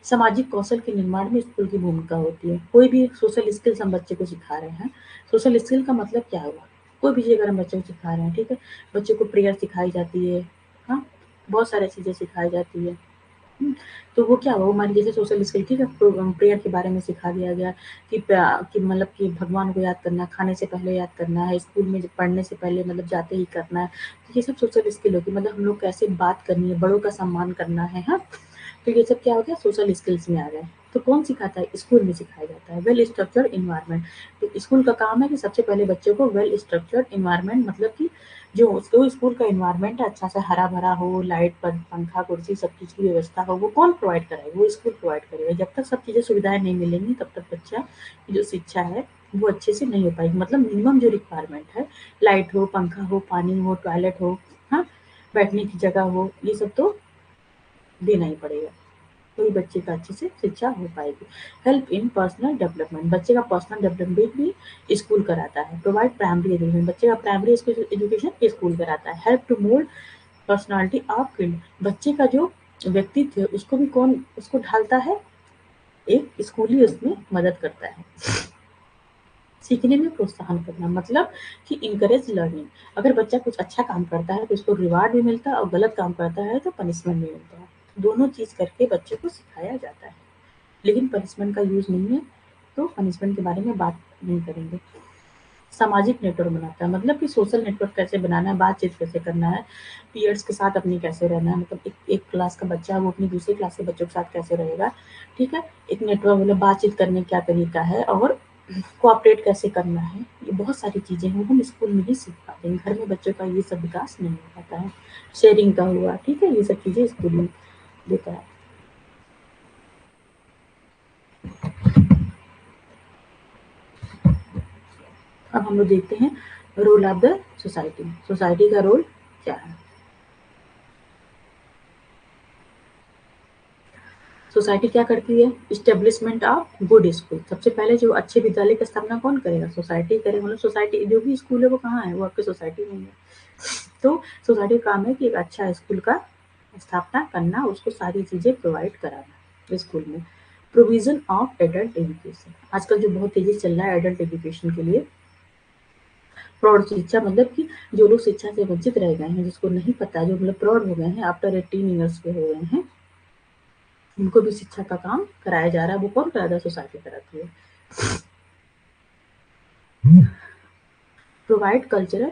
सामाजिक कौशल के निर्माण में स्कूल की भूमिका होती है। कोई भी सोशल स्किल्स हम बच्चे को सिखा रहे हैं, सोशल स्किल का मतलब क्या हुआ, कोई भी चीज अगर हम बच्चे को सिखा रहे हैं, ठीक है, बच्चे को प्रेयर सिखाई जाती है, हाँ, बहुत सारी चीजें सिखाई जाती है। हुँ, तो वो क्या हुआ, वो मान लीजिए जैसे सोशल स्किल, ठीक है, प्रेयर के बारे में सिखा दिया गया कि कि मतलब कि भगवान को याद करना, खाने से पहले याद करना है, स्कूल में पढ़ने से पहले मतलब जाते ही करना है। तो ये सब सोशल स्किल होती है, मतलब हम लोग कैसे बात करनी है, बड़ों का सम्मान करना है, हाँ। तो ये सब क्या हो गया, सोशल स्किल्स में आ गए। तो कौन सिखाता है, स्कूल में सिखाया जाता है। वेल स्ट्रक्चर्ड एनवायरनमेंट, तो स्कूल का काम है कि सबसे पहले बच्चों को वेल स्ट्रक्चर्ड एनवायरनमेंट, मतलब कि जो उसको स्कूल का एनवायरनमेंट है अच्छा से हरा भरा हो, लाइट पर पंखा कुर्सी सब चीज की व्यवस्था हो, वो कौन प्रोवाइड कराएगा, वो स्कूल प्रोवाइड करेगा। जब तक सब चीजें सुविधाएं नहीं मिलेंगी तब तक बच्चा की जो शिक्षा है वो अच्छे से नहीं हो पाएगी। मतलब मिनिमम जो रिक्वायरमेंट है, लाइट हो, पंखा हो, पानी हो, टॉयलेट हो, हाँ, बैठने की जगह हो, ये सब तो देना ही पड़ेगा, तो ही बच्चे का अच्छे से शिक्षा हो पाएगी। हेल्प इन पर्सनल डेवलपमेंट, बच्चे का पर्सनल डेवलपमेंट भी स्कूल कराता है। प्रोवाइड प्राइमरी एजुकेशन, बच्चे का प्राइमरी एजुकेशन स्कूल कराता है। Help to mould personality of field, बच्चे का जो व्यक्तित्व है उसको भी कौन उसको ढालता है, एक स्कूल ही उसमें मदद करता है। सीखने में प्रोत्साहन करना, मतलब कि इनकरेज लर्निंग, अगर बच्चा कुछ अच्छा काम करता है तो उसको रिवार्ड भी मिलता है और गलत काम करता है तो पनिशमेंट भी मिलता है। दोनों चीज करके बच्चे को सिखाया जाता है, लेकिन पनिशमेंट का यूज नहीं है, तो पनिशमेंट के बारे में बात नहीं करेंगे। सामाजिक नेटवर्क बनाता है, मतलब कि सोशल नेटवर्क कैसे बनाना है, बातचीत कैसे करना है, पीयर्स के साथ अपनी कैसे रहना है, मतलब एक क्लास का बच्चा है वो अपनी दूसरी क्लास के बच्चों के साथ कैसे रहेगा, ठीक है। एक नेटवर्क मतलब बातचीत करने का क्या तरीका है और कोऑपरेट कैसे करना है, ये बहुत सारी चीजें हैं वो हम स्कूल में ही सीख पाते हैं। घर में बच्चों का ये सब विकास नहीं हो पाता है। शेयरिंग का हुआ, ठीक है, ये सब चीजें स्कूल में देता है। अब हम लोग देखते हैं role of the society, society का रोल क्या है। सोसाइटी क्या करती है, इस्टेब्लिशमेंट ऑफ गुड स्कूल, सबसे पहले जो अच्छे विद्यालय की स्थापना कौन करेगा, सोसाइटी करेगा। मतलब सोसाइटी जो भी स्कूल है वो कहाँ है, वो आपके सोसाइटी में ही है। तो सोसाइटी का काम है कि एक अच्छा स्कूल का स्थापना करना, उसको सारी चीजें प्रोवाइड कराना स्कूल में। प्रोविजन ऑफ एडल्ट एजुकेशन, आजकल जो बहुत तेजी से चल रहा है एडल्ट एजुकेशन के लिए, प्रौढ़ शिक्षा, मतलब कि जो लोग शिक्षा से वंचित रह गए हैं, जिसको नहीं पता, जो मतलब प्रौढ़ हो गए हैं, आफ्टर 18 ईयर्स के हो गए हैं, उनको भी शिक्षा का काम कराया जा रहा है। वो कौन कराता है, सोसाइटी कराती है। Provide cultural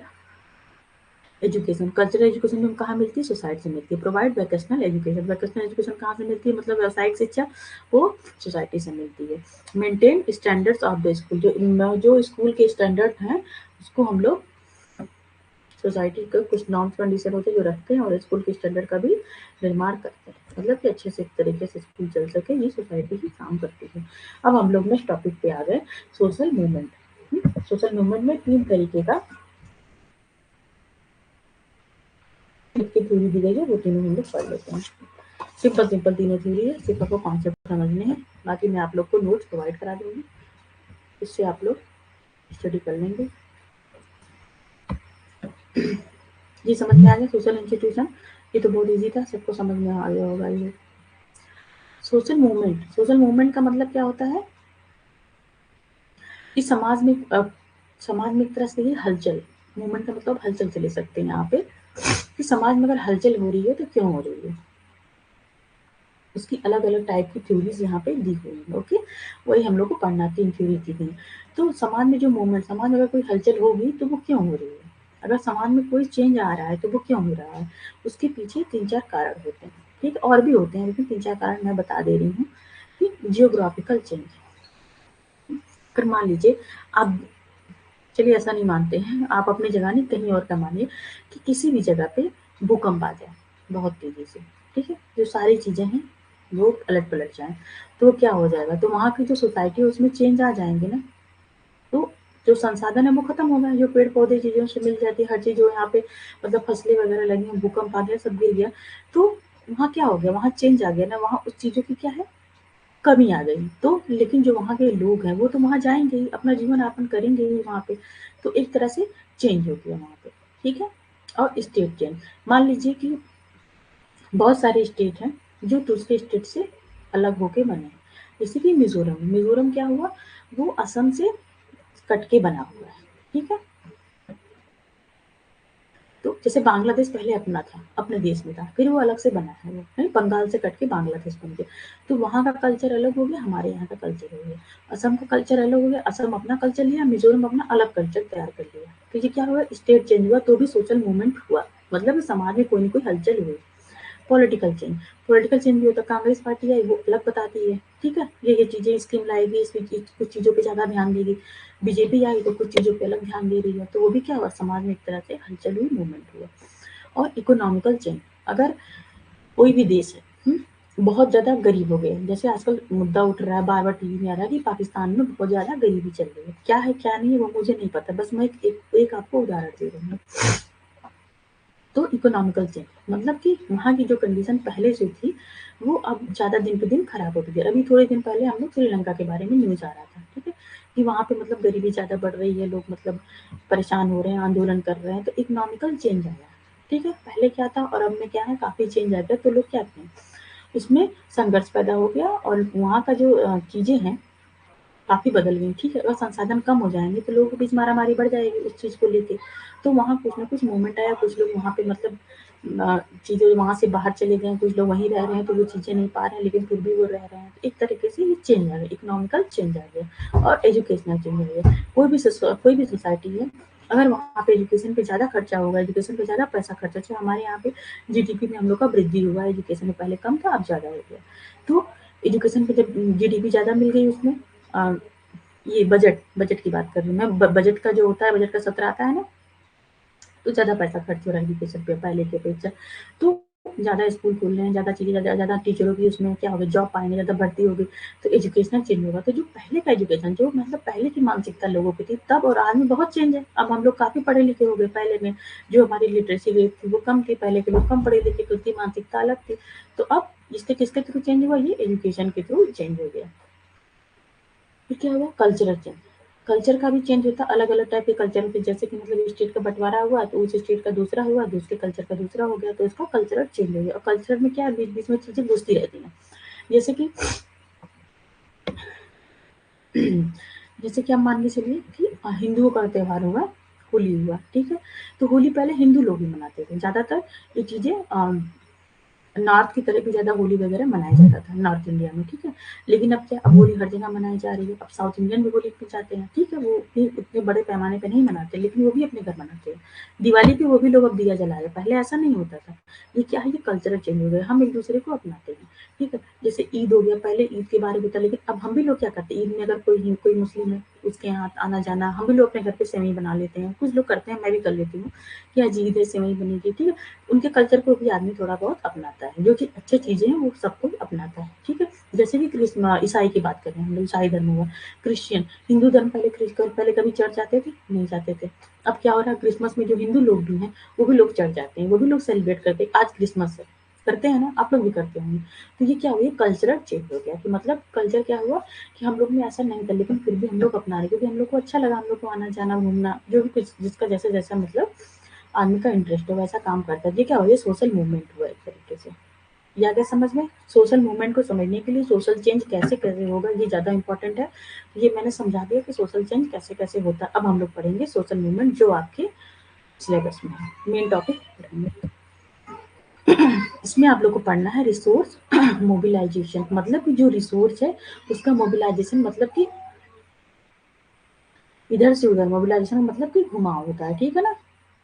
education. Cultural education में कहाँ मिलती है? सोसाइटी से मिलती है। Provide vocational education. Vocational education कहाँ से मिलती है? मतलब व्यावसायिक शिक्षा, वो सोसाइटी से मिलती है। Maintain standards of the school. जो स्कूल के स्टैंडर्ड हैं उसको हम लोग सोसाइटी का कुछ नॉर्म्स कंडीशन होते हैं जो रखते हैं और स्कूल के स्टैंडर्ड का भी निर्माण करते हैं, मतलब कि अच्छे से एक तरीके से स्कूल चल सके, ये सोसाइटी ही काम करती है। अब हम लोग नेक्स्ट टॉपिक पे आ गए, सोशल मूवमेंट। सोशल मूवमेंट में 3 तरीके का की थ्योरी दी गई है, वो तीनों हम लोग पढ़ लेते हैं। सिंपल सिंपल तीनों थ्योरी है, सिर्फ आपको कॉन्सेप्ट समझने हैं, बाकी मैं आप लोग को नोट्स प्रोवाइड करा दूंगी, इससे आप लोग स्टडी कर लेंगे। ये समझ में आ गया सोशल इंस्टीट्यूशन? ये तो बहुत इजी था, सबको समझ में आ गया होगा ये। सोशल मूवमेंट, सोशल मूवमेंट का मतलब क्या होता है कि समाज में एक तरह से ये हलचल, मूवमेंट का मतलब हलचल से ले सकते हैं यहाँ पे, कि समाज में अगर हलचल हो रही है तो क्यों हो रही है, उसकी अलग अलग टाइप की थ्योरीज यहाँ पे दी हुई है। ओके, वही हम लोग को पढ़ना, 3 थ्योरी दी गई। तो समाज में जो मूवमेंट, समाज में अगर कोई हलचल होगी तो वो क्यों हो रही है, अगर समाज में कोई चेंज आ रहा है तो वो क्यों हो रहा है, उसके पीछे 3-4 कारण होते हैं। ठीक, और भी होते हैं लेकिन 3-4 कारण मैं बता दे रही हूँ। कि जियोग्राफिकल चेंज, अगर मान लीजिए आप, चलिए ऐसा नहीं मानते हैं, आप अपनी जगह नहीं कहीं और का मानिए, कि किसी भी जगह पे भूकंप आ जाए बहुत तेजी से, ठीक है, जो सारी चीजें हैं वो पलट पलट जाए, तो क्या हो जाएगा, तो वहां की जो सोसाइटी है उसमें चेंज आ जाएंगे ना। तो जो संसाधन है वो खत्म हो गया, जो पेड़ पौधे चीजों से मिल जाती है, हर चीज जो यहाँ पे मतलब फसलें वगैरह लगी, भूकंप आ गया, सब गिर गया, तो वहाँ क्या हो गया, वहाँ चेंज आ गया ना, वहाँ उस चीजों की क्या है, कमी आ गई। तो लेकिन जो वहाँ के लोग हैं वो तो वहाँ जाएंगे ही, अपना जीवन यापन करेंगे ही वहाँ पे, तो एक तरह से चेंज हो गया वहाँ पे। ठीक है, और स्टेट चेंज, मान लीजिए कि बहुत सारे स्टेट हैं जो दूसरे स्टेट से अलग होके बने, जैसे कि मिजोरम, मिजोरम क्या हुआ, वो असम से कट के बना हुआ है। ठीक है, तो जैसे बांग्लादेश पहले अपना था, अपने देश में था, फिर वो अलग से बना है, वो नहीं, बंगाल से कट के बांग्लादेश बन गया, तो वहाँ का कल्चर अलग हो गया, हमारे यहाँ का कल्चर हो गया, असम का कल्चर अलग हो गया, असम अपना कल्चर लिया, मिजोरम अपना अलग कल्चर तैयार कर लिया, तो ये क्या हुआ, स्टेट चेंज हुआ तो भी सोशल मूवमेंट हुआ, मतलब समाज में कोई न कोई हलचल हुई। पॉलिटिकल चेंज, पॉलिटिकल चेंज भी होता है, कांग्रेस पार्टी आई वो अलग बताती है, ठीक है, ये चीजें स्कीम लाएगी, इसमें कुछ चीजों पे ज्यादा ध्यान देगी, बीजेपी आई तो कुछ चीजों पे अलग ध्यान दे रही है, तो वो भी क्या हुआ, समाज में एक तरह से हलचल हुई, मूवमेंट हुआ। और इकोनॉमिकल चेंज, अगर कोई भी देश है, बहुत ज्यादा गरीब हो गए, जैसे आजकल मुद्दा उठ रहा है, बार बार टीवी में आ रहा है कि पाकिस्तान में बहुत ज्यादा गरीबी चल रही है, क्या है क्या नहीं है वो मुझे नहीं पता, बस मैं एक आपको उदाहरण दे रही हूँ। तो इकोनॉमिकल चेंज मतलब कि वहाँ की जो कंडीशन पहले से थी वो अब ज़्यादा दिन पे दिन खराब होती है। अभी थोड़े दिन पहले हम लोग श्रीलंका के बारे में न्यूज़ आ रहा था, ठीक है, कि वहाँ पे मतलब गरीबी ज़्यादा बढ़ रही है, लोग मतलब परेशान हो रहे हैं, आंदोलन कर रहे हैं, तो इकोनॉमिकल चेंज आया। ठीक है, पहले क्या था और अब में क्या है, काफ़ी चेंज आ गया, तो लोग क्या करें, उसमें संघर्ष पैदा हो गया और वहाँ का जो चीज़ें हैं काफ़ी बदल गई। ठीक है, अगर संसाधन कम हो जाएँगे तो लोगों के बीच मारा-मारी बढ़ जाएगी उस चीज़ को लेके। तो वहाँ कुछ न कुछ मूवमेंट आया, कुछ लोग वहाँ पे मतलब चीज़ें वहाँ से बाहर चले गए, कुछ लोग वहीं रह रहे हैं तो वो चीज़ें नहीं पा रहे हैं लेकिन फिर भी वो रह रहे हैं। एक तरीके से ये चेंज आ गया, इकोनॉमिकल चेंज आ गया और एजुकेशनल चेंज आ गया। कोई भी सोसाइटी है, अगर वहाँ पे एजुकेशन पे ज़्यादा खर्चा होगा, एजुकेशन पे ज़्यादा पैसा खर्चा, जैसे हमारे यहाँ पे जीडीपी में हम लोग का वृद्धि हुआ है, एजुकेशन में पहले कम था, अब ज़्यादा हो गया। तो एजुकेशन पे जब जीडीपी ज़्यादा मिल गई उसमें अ, ये बजट की बात कर रही हूँ मैं, बजट का जो होता है, बजट का सत्र आता है ना, तो ज़्यादा पैसा खर्च हो रहा है एजुकेशन पे पहले की अपेक्षा। तो ज़्यादा स्कूल खुल रहे हैं, ज़्यादा चीज़ें, ज़्यादा ज़्यादा टीचरों की उसमें क्या होगा, जॉब पाएँगे, ज़्यादा भर्ती होगी, तो एजुकेशनल चेंज होगा। तो जो पहले का एजुकेशन, जो मतलब पहले की मानसिकता लोगों की थी, तब और आज में बहुत चेंज है। अब हम लोग काफ़ी पढ़े लिखे हो गए, पहले में जो हमारी लिटरेसी रेट थी वो कम थी, पहले के लोग कम पढ़े लिखे थे, उनकी मानसिकता अलग थी। तो अब इसके किसके थ्रू चेंज हुआ, ये एजुकेशन के थ्रू चेंज हो गया। फिर क्या हुआ, कल्चरल चेंज, कल्चर का भी चेंज होता है, अलग अलग टाइप के कल्चर होते हैं, जैसे कि मतलब स्टेट का बंटवारा हुआ तो उस स्टेट का दूसरा हुआ, दूसरे कल्चर का दूसरा हो गया, तो इसका कल्चरल चेंज हो गया। और कल्चर में क्या है, बीच बीच में चीजें घुसती रहती हैं, जैसे कि जैसे कि आप मान के चलिए कि हिंदुओं का त्योहार हुआ, होली हुआ, ठीक है, तो होली पहले हिंदू लोग ही मनाते थे ज्यादातर, ये चीजें नॉर्थ की तरह भी ज़्यादा होली वगैरह मनाया जाता था नॉर्थ इंडिया में, ठीक है? लेकिन अब क्या, अब होली हर जगह मनाई जा रही है। अब साउथ इंडियन भी होली पे जाते हैं, ठीक है? वो भी उतने बड़े पैमाने पे नहीं मनाते, लेकिन वो भी अपने घर मनाते हैं। दिवाली पे वो भी लोग अब दिया जला रहे हैं, पहले ऐसा नहीं होता था। ये क्या है, ये कल्चरल चेंज हो गया, हम एक-दूसरे को अपनाते हैं, ठीक है? जैसे ईद हो गया, पहले ईद के बारे में था, लेकिन अब हम भी लोग क्या करते हैं, ईद में अगर कोई मुस्लिम है, उसके यहाँ आना-जाना, हम भी लोग अपने घर पे सेवई बना लेते हैं। कुछ लोग करते हैं, मैं भी कर लेती हूँ कि आज ईद है, सेवई बनेगी, ठीक है? उनके कल्चर को भी आदमी थोड़ा बहुत अपनाता है, जो कि अच्छी चीज़ें हैं वो सब कोई अपनाता है, ठीक है? जैसे कि ईसाई की बात करें, हम लोग ईसाई धर्म हुआ, क्रिश्चियन, हिंदू धर्म पहले कभी चर्च जाते थे? नहीं जाते थे। अब क्या हो रहा है, क्रिसमस में जो हिंदू लोग भी हैं, वो भी लोग चर्च जाते हैं, वो भी लोग सेलिब्रेट करते हैं, आज क्रिसमस है, करते हैं ना? आप लोग भी करते होंगे। तो ये क्या हुआ, ये कल्चरल चेंज हो गया कि मतलब कल्चर क्या हुआ कि हम लोग में ऐसा नहीं था, लेकिन फिर भी हम लोग अपना रहे, क्योंकि हम लोग को अच्छा लगा, हम लोग को आना-जाना, घूमना, जो भी कुछ जिसका जैसा-जैसा मतलब आदमी का इंटरेस्ट हो वैसा काम करता है। ये क्या हुआ, ये सोशल मूवमेंट हुआ एक तरीके से। ये आ गया समझ में? सोशल मूवमेंट को समझने के लिए सोशल चेंज कैसे-कैसे होगा ये ज़्यादा इम्पोर्टेंट है। ये मैंने समझा दिया कि सोशल चेंज कैसे-कैसे होता है। अब हम लोग पढ़ेंगे सोशल मूवमेंट जो आपके सिलेबस में है। मेन टॉपिक पढ़ेंगे। इसमें आप लोग को पढ़ना है रिसोर्स मोबिलाइजेशन, मतलब कि जो रिसोर्स है उसका मोबिलाइजेशन, मतलब कि इधर से उधर, मोबिलाइजेशन मतलब कि घुमाव होता है, ठीक है ना?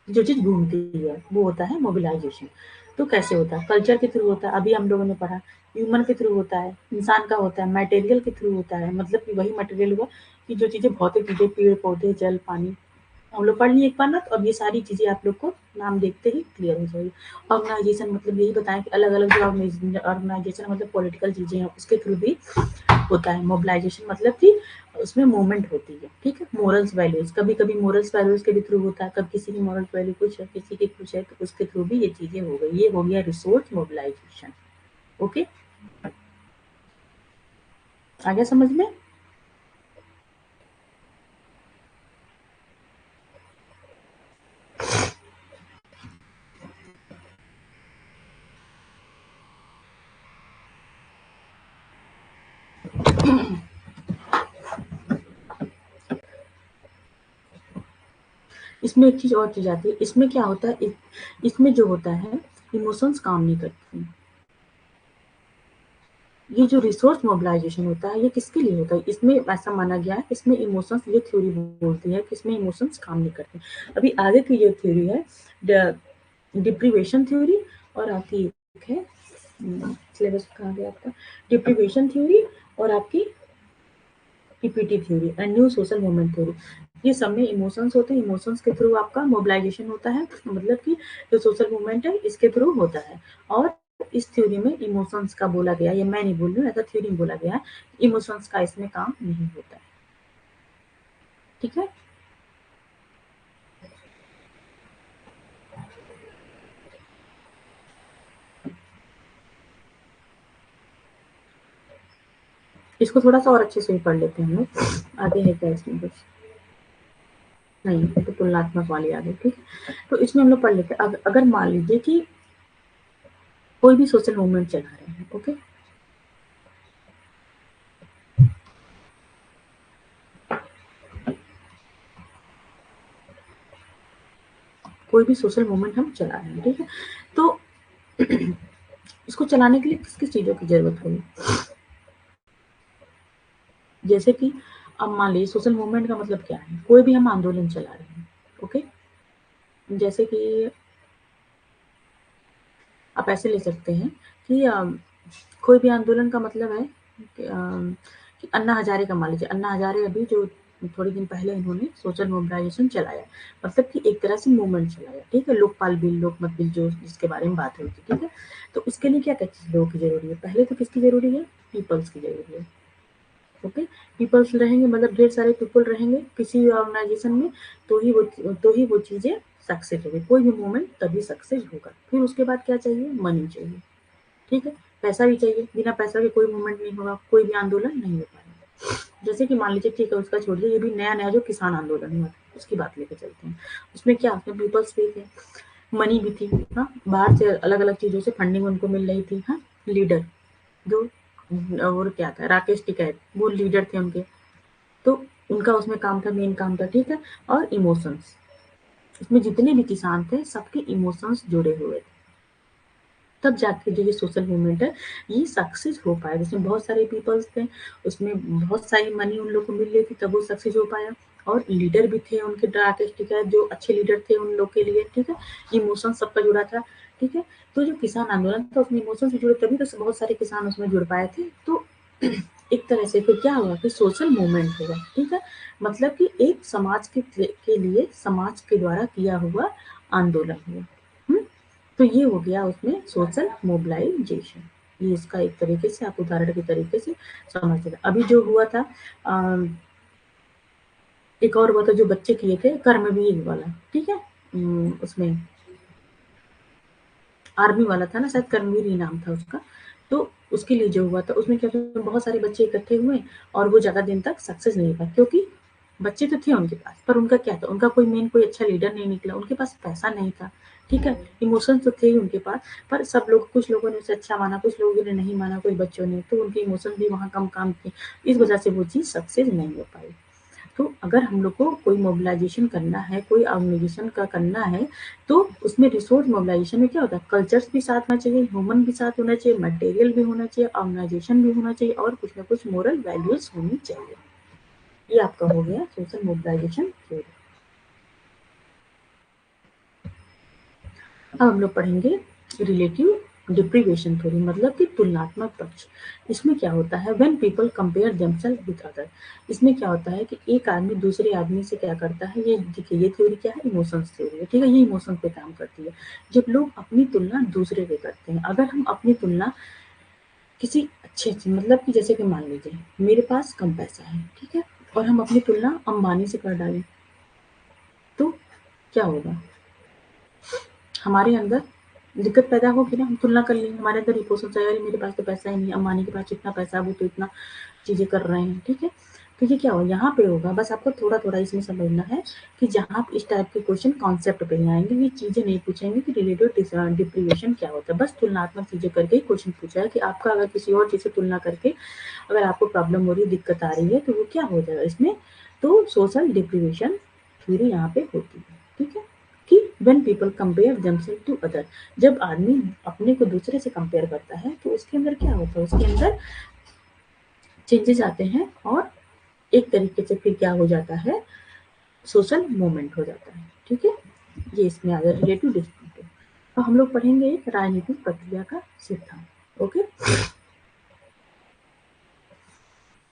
जो चीज़ घूमती है वो होता है मोबिलाइजेशन। तो कैसे होता है? कल्चर के थ्रू होता है, अभी हम लोगों ने पढ़ा। ह्यूमन के थ्रू होता है, इंसान का होता है, मटेरियल के थ्रू होता है, मतलब कि वही मटेरियल हुआ कि जो चीज़ें भौतिक चीज़ें, पेड़ पौधे, जल, पानी, हम लोग पढ़ लिए एक बार ना, तो अब ये सारी चीज़ें आप लोग को नाम देखते ही क्लियर हो जाएगी। ऑर्गेनाइजेशन मतलब यही बताएं कि अलग अलग जो ऑर्गेनाइजेशन मतलब पॉलिटिकल चीज़ें हैं उसके थ्रू भी होता है। मोबिलाइजेशन मतलब कि उसमें मूवमेंट होती है, ठीक है? मोरल्स वैल्यूज, कभी कभी मोरल्स वैल्यूज के भी थ्रू होता है, कब किसी की मोरल्स वैल्यू कुछ है, किसी की कुछ है, तो उसके थ्रू भी ये चीजें हो गई। ये हो गया रिसोर्स मोबिलाइजेशन। ओके, आ गया समझ में? इसमें एक चीज और चीज आती है, इसमें क्या होता है, इसमें जो होता है इमोशंस काम नहीं करती। ये जो रिसोर्स मोबिलाइजेशन होता है ये किसके लिए होता है, इसमें ऐसा माना गया है, इसमें इमोशंस, ये थ्योरी बोलती है कि इसमें इमोशंस काम नहीं करते। अभी आगे की ये थ्योरी है डिप्रीवेशन थ्योरी, और आपकी एक है सिलेबस कहाँ गया आपका, डिप्रीवेशन थ्योरी, और आपकी TPT theory and new social movement theory. ये सब में इमोशंस होते हैं, इमोशंस के थ्रू आपका मोबिलाइजेशन होता है, मतलब कि जो सोशल मूवमेंट है इसके थ्रू होता है। और इस थ्योरी में इमोशंस का बोला गया, ये मैं नहीं बोल रही हूँ, ऐसा थ्योरी में बोला गया है, इमोशंस का इसमें काम नहीं होता है, ठीक है? इसको थोड़ा सा और अच्छे से भी पढ़ लेते हैं हम लोग, आगे है क्या इसमें कुछ नहीं, ये तो तुलनात्मक वाली आ गई, ठीक है? तो इसमें हम लोग पढ़ लेते हैं, अगर मान लीजिए कि कोई भी सोशल मूवमेंट चला रहे हैं, ओके, कोई भी सोशल मूवमेंट हम चला रहे हैं, ठीक है? तो इसको चलाने के लिए किस किस चीज़ों की ज़रूरत होगी? जैसे कि अब मान लीजिए सोशल मूवमेंट का मतलब क्या है? कोई भी हम आंदोलन चला रहे हैं, ओके? जैसे कि आप ऐसे ले सकते हैं कि कोई भी आंदोलन का मतलब है कि अन्ना हज़ारे का मान लीजिए, अन्ना हज़ारे अभी जो थोड़े दिन पहले इन्होंने सोशल मोबिलाइजेशन चलाया, मतलब कि एक तरह से मूवमेंट चलाया, ठीक है? लोकपाल बिल, लोकमत बिल जो जिसके बारे में बात हुई थी, ठीक है? तो उसके लिए क्या-क्या चीज़ लोगों की ज़रूरी है? पहले तो किसकी ज़रूरी है? पीपल्स की ज़रूरी है। ओके, पीपल्स रहेंगे मतलब ढेर सारे पीपल रहेंगे किसी ऑर्गेनाइजेशन में, तो ही वो चीज़ें सक्सेस होगी, कोई भी मूवमेंट तभी सक्सेस होगा। फिर उसके बाद क्या चाहिए? मनी चाहिए, ठीक है? पैसा भी चाहिए, बिना पैसा के कोई मूवमेंट नहीं होगा, कोई भी आंदोलन नहीं हो पाएगा। जैसे कि मान लीजिए, ठीक है, उसका छोड़िए, ये भी नया-नया जो किसान आंदोलन हुआ था, उसकी बात लेके चलते हैं। उसमें क्या, उसमें पीपल्स भी थे, मनी भी थी, हाँ, बाहर से अलग-अलग चीज़ों से फंडिंग उनको मिल रही थी, हाँ, लीडर जो और क्या था, राकेश टिकैत, वो लीडर थे उनके, तो उनका उसमें काम था, मेन काम था, ठीक है? और इमोशंस, इसमें जितने भी किसान थे सबके इमोशंस जुड़े हुए थे, तब जाके जो ये सोशल मूवमेंट है ये सक्सेस हो पाया। जिसमें बहुत सारे पीपल्स थे, उसमें बहुत सारी मनी उन लोग को मिल रही थी, तब वो सक्सेस हो पाया। और लीडर भी थे उनके ड्राकेस्ट, ठीक है, जो अच्छे लीडर थे उन लोग के लिए, ठीक है। इमोशन सबका जुड़ा था, ठीक है। तो जो किसान आंदोलन था उसमें इमोशन से जुड़े, तभी तो बहुत सारे किसान उसमें जुड़ पाए थे। तो एक तरह से फिर क्या हुआ कि सोशल मूवमेंट हुआ, ठीक है। मतलब कि एक समाज के लिए समाज के द्वारा किया हुआ आंदोलन हुआ। हुँ? तो ये हो गया उसमें सोशल मोबिलाइजेशन। ये इसका एक तरीके से आप उदाहरण के तरीके से समझ सकते। अभी जो हुआ था एक और हुआ था जो बच्चे किए थे कर्मवीर वाला, ठीक है। उसमें आर्मी वाला था ना, शायद कर्मवीर ही नाम था उसका। तो उसके लिए जो हुआ था उसमें क्या था, बहुत सारे बच्चे इकट्ठे हुए और वो ज़्यादा दिन तक सक्सेस नहीं पाए, क्योंकि बच्चे तो थे उनके पास, पर उनका क्या था, उनका कोई मेन कोई अच्छा लीडर नहीं निकला, उनके पास पैसा नहीं था, ठीक है। इमोशंस तो थे ही उनके पास, पर सब लोग, कुछ लोगों ने उसे अच्छा माना, कुछ लोगों ने नहीं माना, कुछ बच्चों ने, तो उनके इमोशंस भी वहाँ कम काम किए। इस वजह से वो चीज़ सक्सेस नहीं हो पाई। तो अगर हम लोग को कोई मोबिलाइजेशन करना है, कोई ऑर्गेनाइजेशन का करना है, तो उसमें रिसोर्स मोबिलाइजेशन में क्या होता है, कल्चर्स भी साथ होना चाहिए, ह्यूमन भी साथ होना चाहिए, मटेरियल भी होना चाहिए, ऑर्गेनाइजेशन भी होना चाहिए और कुछ ना कुछ मोरल वैल्यूज होनी चाहिए। ये आपका हो गया सोशल मोबिलाइजेशन थ्योरी। अब हम लोग पढ़ेंगे रिलेटिव डिप्रीवेशन थ्योरी, मतलब कि तुलनात्मक पक्ष। इसमें क्या होता है, when people compare themselves with other. इसमें क्या होता है कि एक आदमी दूसरे आदमी से क्या करता है, ये देखिए ये थ्योरी क्या है, इमोशंस थ्योरी है, ठीक है। ये इमोशन पे काम करती है। जब लोग अपनी तुलना दूसरे से करते हैं, अगर हम अपनी तुलना किसी अच्छे से, मतलब कि जैसे कि मान लीजिए मेरे पास कम पैसा है, ठीक है, और हम अपनी तुलना अंबानी से कर डालें, तो क्या होगा, हमारे अंदर दिक्कत पैदा होगी ना। हम तुलना कर लेंगे, हमारे अंदर इमोशंस आएगा, अरे मेरे पास तो पैसा ही नहीं है, अंबानी के पास इतना पैसा है, वो तो इतना चीज़ें कर रहे हैं, ठीक है। तो ये क्या होगा, यहाँ पे होगा, बस आपको थोड़ा-थोड़ा इसमें समझना है कि जहाँ इस टाइप के क्वेश्चन कॉन्सेप्ट पे ही आएँगे, ये चीज़ें नहीं पूछेंगे कि रिलेटिव डिप्रीवेशन क्या होता है। बस तुलनात्मक चीज़ें करके ही क्वेश्चन पूछा है कि आपका अगर किसी और चीज़ से तुलना करके अगर आपको प्रॉब्लम हो रही है, दिक्कत आ रही है, तो वो क्या हो जाएगा इसमें, तो सोशल डिप्रीवेशन थ्योरी यहाँ पे होती है, ठीक है। कि when people compare themselves to other, जब आदमी अपने को दूसरे से कंपेयर करता है तो उसके अंदर क्या होता है, उसके अंदर चेंजेस आते हैं और एक तरीके से फिर क्या हो जाता है, सोशल मूवमेंट हो जाता है, ठीक है। ये इसमें आ गया रिलेटिव डिस्ट्रीब्यूशन। अब हम लोग पढ़ेंगे एक राजनीतिक प्रक्रिया का सिद्धांत, ओके।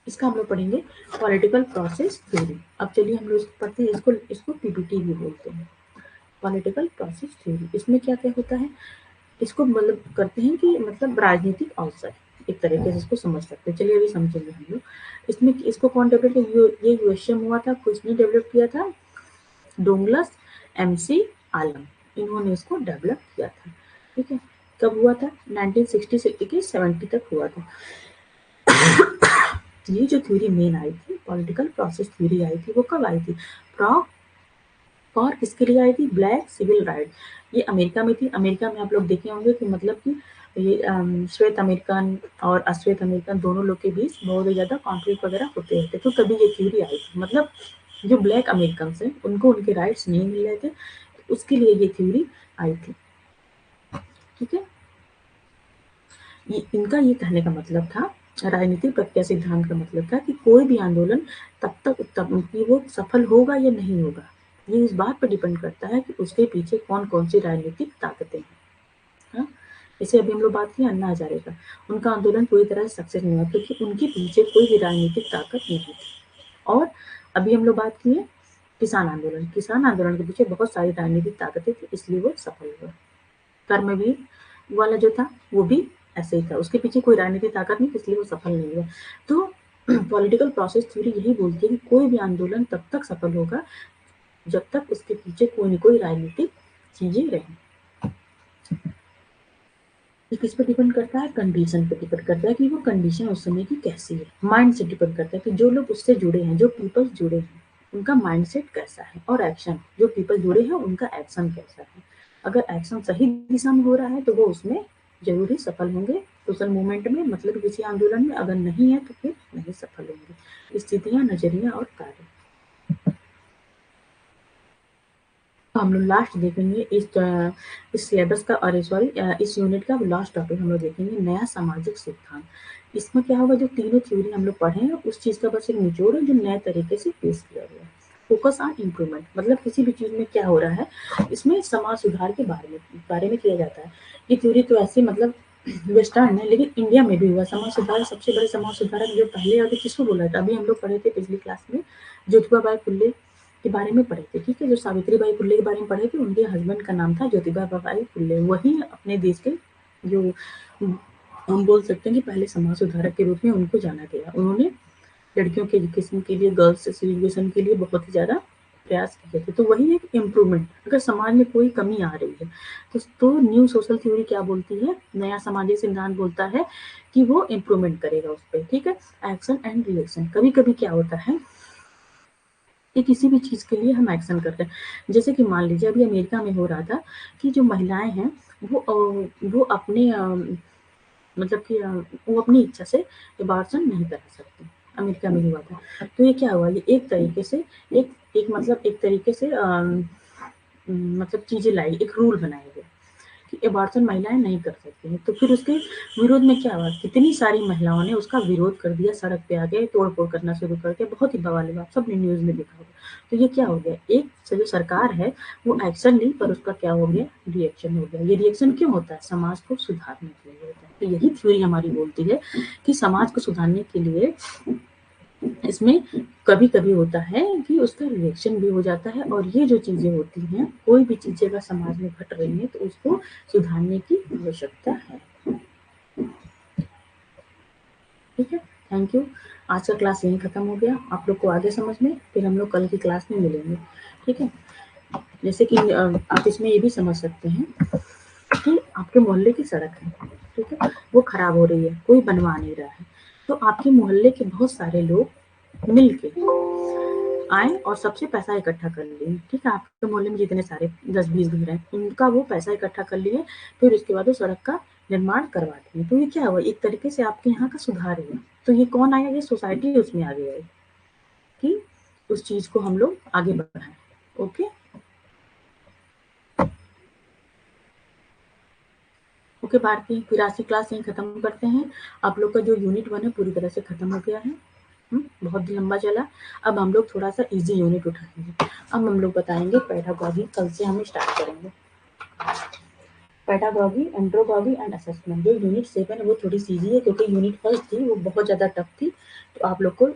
इसका हम लोग पढ़ेंगे पॉलिटिकल प्रोसेस थ्योरी। अब चलिए हम लोग पढ़ते हैं, इसको इसको पीपीटी भी बोलते हैं, पॉलिटिकल प्रोसेस थ्योरी। इसमें क्या क्या होता है, इसको मतलब करते हैं कि मतलब राजनीतिक अवसर, एक तरीके से इसको समझ सकते हैं। चलिए अभी समझेंगे हम लोग। इसमें इसको कौन डेवलप किया, ये यूएसए में हुआ था, किसने डेवलप किया था, डोंगलस एमसी आलम, इन्होंने इसको डेवलप किया था, ठीक है। कब हुआ था, 1960 से लेके 70 तक हुआ था। ये जो थ्योरी मेन आई थी, पॉलिटिकल प्रोसेस थ्योरी आई थी, वो कब आई थी, फ्रॉम और किसके लिए आई थी, ब्लैक सिविल राइट। ये अमेरिका में थी। अमेरिका में आप लोग देखे होंगे कि मतलब कि ये श्वेत अमेरिकन और अश्वेत अमेरिकन दोनों लोग के बीच बहुत ही ज़्यादा कॉन्फ्लिक्ट वगैरह होते रहते, तो तभी ये थ्योरी आई थी। मतलब जो ब्लैक अमेरिकन हैं उनको उनके राइट्स नहीं मिल रहे थे, तो उसके लिए ये थ्योरी आई थी, ठीक है। ये इनका ये कहने का मतलब था, राजनीतिक प्रक्रिया सिद्धांत का मतलब था कि कोई भी आंदोलन तब कि वो सफल होगा या नहीं होगा, ये इस बात पर डिपेंड करता है कि उसके पीछे कौन-कौन सी राजनीतिक ताकतें हैं। हाँ? जैसे अभी हम लोग बात की अन्ना हजारे का, उनका आंदोलन पूरी तरह से सक्सेस नहीं हुआ क्योंकि उनके पीछे कोई भी राजनीतिक ताकत नहीं थी। और अभी हम लोग बात किए किसान आंदोलन के पीछे बहुत सारी राजनीतिक ताकतें थी, इसलिए वो सफल हुआ। कर्मवीर वाला जो था वो भी ऐसे ही था, उसके पीछे कोई राजनीतिक ताकत नहीं, इसलिए वो सफल नहीं हुआ। तो पॉलिटिकल प्रोसेस थ्योरी यही बोलती है कि कोई भी आंदोलन तब तक सफल होगा जब तक उसके पीछे कोई न कोई राजनीतिक चीजें रहें। ये किस पे डिपेंड करता है, कंडीशन पे डिपेंड करता है कि वो कंडीशन उस समय की कैसी है। माइंड से डिपेंड करता है कि जो लोग उससे जुड़े हैं, जो पीपल्स जुड़े हैं, उनका माइंडसेट कैसा है, और एक्शन, जो पीपल जुड़े हैं उनका एक्शन कैसा है। अगर एक्शन सही दिशा में हो रहा है तो वो उसमें जरूर ही सफल होंगे सोशल मूवमेंट में, मतलब किसी आंदोलन में। अगर नहीं है तो फिर नहीं सफल होंगे। स्थितियां, नजरिया और कार्य। हम लोग लास्ट देखेंगे इस सिलेबस का, और सॉरी इस यूनिट का लास्ट टॉपिक हम लोग देखेंगे नया सामाजिक सिद्धांत। इसमें क्या होगा, जो तीनों थ्योरी हम लोग पढ़े हैं उस चीज का बस एक निचोड़ है जो नए तरीके से पेश किया गया है। फोकस ऑन इम्प्रूवमेंट, मतलब किसी भी चीज में क्या हो रहा है, इसमें समाज सुधार के बारे में किया जाता है। ये थ्योरी तो ऐसे मतलब वेस्टर्न है, लेकिन इंडिया में भी हुआ समाज सुधार। सबसे बड़े समाज सुधारक जो पहले आगे किसको बोला था, अभी हम लोग पढ़े थे पिछली क्लास में, ज्योतिबा बाई फुल्ले के बारे में पढ़े थे। ठीक है, जो सावित्री बाई फुल्ले के बारे में पढ़े थे, उनके हस्बैंड का नाम था ज्योतिबा बाई फुल्ले। वही अपने देश के जो हम बोल सकते हैं कि पहले समाज सुधारक के रूप में उनको जाना गया। उन्होंने लड़कियों के एजुकेशन के लिए, गर्ल्स एजुकेशन के लिए बहुत ही ज्यादा प्रयास किए थे। तो वही एक इम्प्रूवमेंट, अगर समाज में कोई कमी आ रही है तो न्यू सोशल थ्योरी क्या बोलती है, नया सामाजिक सिद्धांत बोलता है कि वो इम्प्रूवमेंट करेगा उस पर। ठीक है, एक्शन एंड रिएक्शन। कभी कभी क्या होता है कि किसी भी चीज के लिए हम एक्शन करते हैं, जैसे कि मान लीजिए अभी अमेरिका में हो रहा था कि जो महिलाएं हैं वो अपने मतलब कि वो अपनी इच्छा से अबॉर्शन नहीं करा सकती। अमेरिका में हुआ था। तो ये क्या हुआ, ये एक तरीके से एक तरीके से मतलब चीजें लाई, एक रूल बनाया गया कि अबॉर्शन महिलाएं नहीं कर सकती हैं। तो फिर उसके विरोध में क्या हुआ, कितनी सारी महिलाओं ने उसका विरोध कर दिया, सड़क पे आ गए, तोड़ फोड़ करना शुरू कर दिया। बहुत ही बवाल हुआ, सबने न्यूज में देखा होगा। तो ये क्या हो गया, एक जो सरकार है वो एक्शन ली, पर उसका क्या हो गया, रिएक्शन हो गया। ये रिएक्शन क्यों होता है, समाज को सुधारने के लिए होता है। तो यही थ्योरी हमारी बोलती है कि समाज को सुधारने के लिए इसमें कभी कभी होता है कि उसका रिएक्शन भी हो जाता है। और ये जो चीजें होती हैं, कोई भी चीजें अगर समाज में घट रही है तो उसको सुधारने की आवश्यकता है। ठीक है, थैंक यू। आज का क्लास यहीं खत्म हो गया। आप लोग को आगे समझ में, फिर हम लोग कल की क्लास में मिलेंगे। ठीक है, जैसे कि आप इसमें ये भी समझ सकते हैं कि आपके मोहल्ले की सड़क है, ठीक है, वो खराब हो रही है, कोई बनवा नहीं रहा है। तो आपके मोहल्ले के बहुत सारे लोग मिलके आए और सबसे पैसा इकट्ठा कर लिए। ठीक है, आपके मोहल्ले में जितने सारे 10-20 घर हैं, उनका वो पैसा इकट्ठा कर लिए, फिर उसके बाद वो सड़क का निर्माण करवा दिए। तो ये क्या हुआ, एक तरीके से आपके यहाँ का सुधार हुआ। तो ये कौन आया, ये सोसाइटी उसमें आगे आई कि उस चीज को हम लोग आगे बढ़ाएं। ओके ओके भारती, फिर आज की क्लास यहीं खत्म करते हैं। आप लोग का जो यूनिट 1 है पूरी तरह से खत्म हो गया है। बहुत लंबा चला। अब हम लोग थोड़ा सा इजी यूनिट उठाएंगे। अब हम लोग बताएंगे पेडागॉजी, कल से हम स्टार्ट करेंगे। Pedagogy, andragogy and assessment. जो यूनिट 7 है वो थोड़ी सी इजी है, क्योंकि यूनिट फर्स्ट थी वो बहुत ज्यादा टफ थी। तो आप लोग को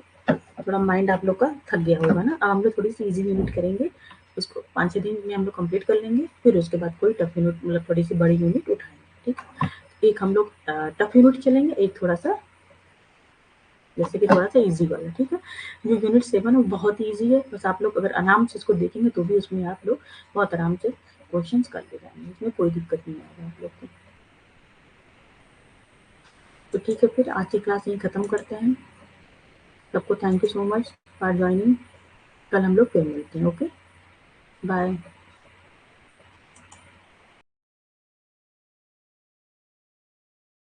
थोड़ा माइंड आप लोग का थक गया होगा ना। अब हम लोग थोड़ी सी इजी यूनिट करेंगे, उसको 5-6 दिन में हम लोग कंप्लीट कर लेंगे। फिर उसके बाद कोई टफ यूनिट, मतलब थोड़ी सी बड़ी यूनिट उठाएंगे। ठीक, एक हम लोग टफ यूनिट चलेंगे, एक थोड़ा सा जैसे कि थोड़ा सा इजी वाला। ठीक है, जो यूनिट 7 है वो बहुत ईजी है। बस आप लोग अगर आराम से इसको देखेंगे तो भी उसमें आप लोग बहुत आराम से क्वेश्चंस करते जाएंगे, इसमें कोई दिक्कत नहीं आएगा आप लोग को। तो ठीक है, फिर आज की क्लास यहीं खत्म करते हैं। सबको thank you so much for joining. कल हम लोग फिर मिलते हैं। Okay, bye.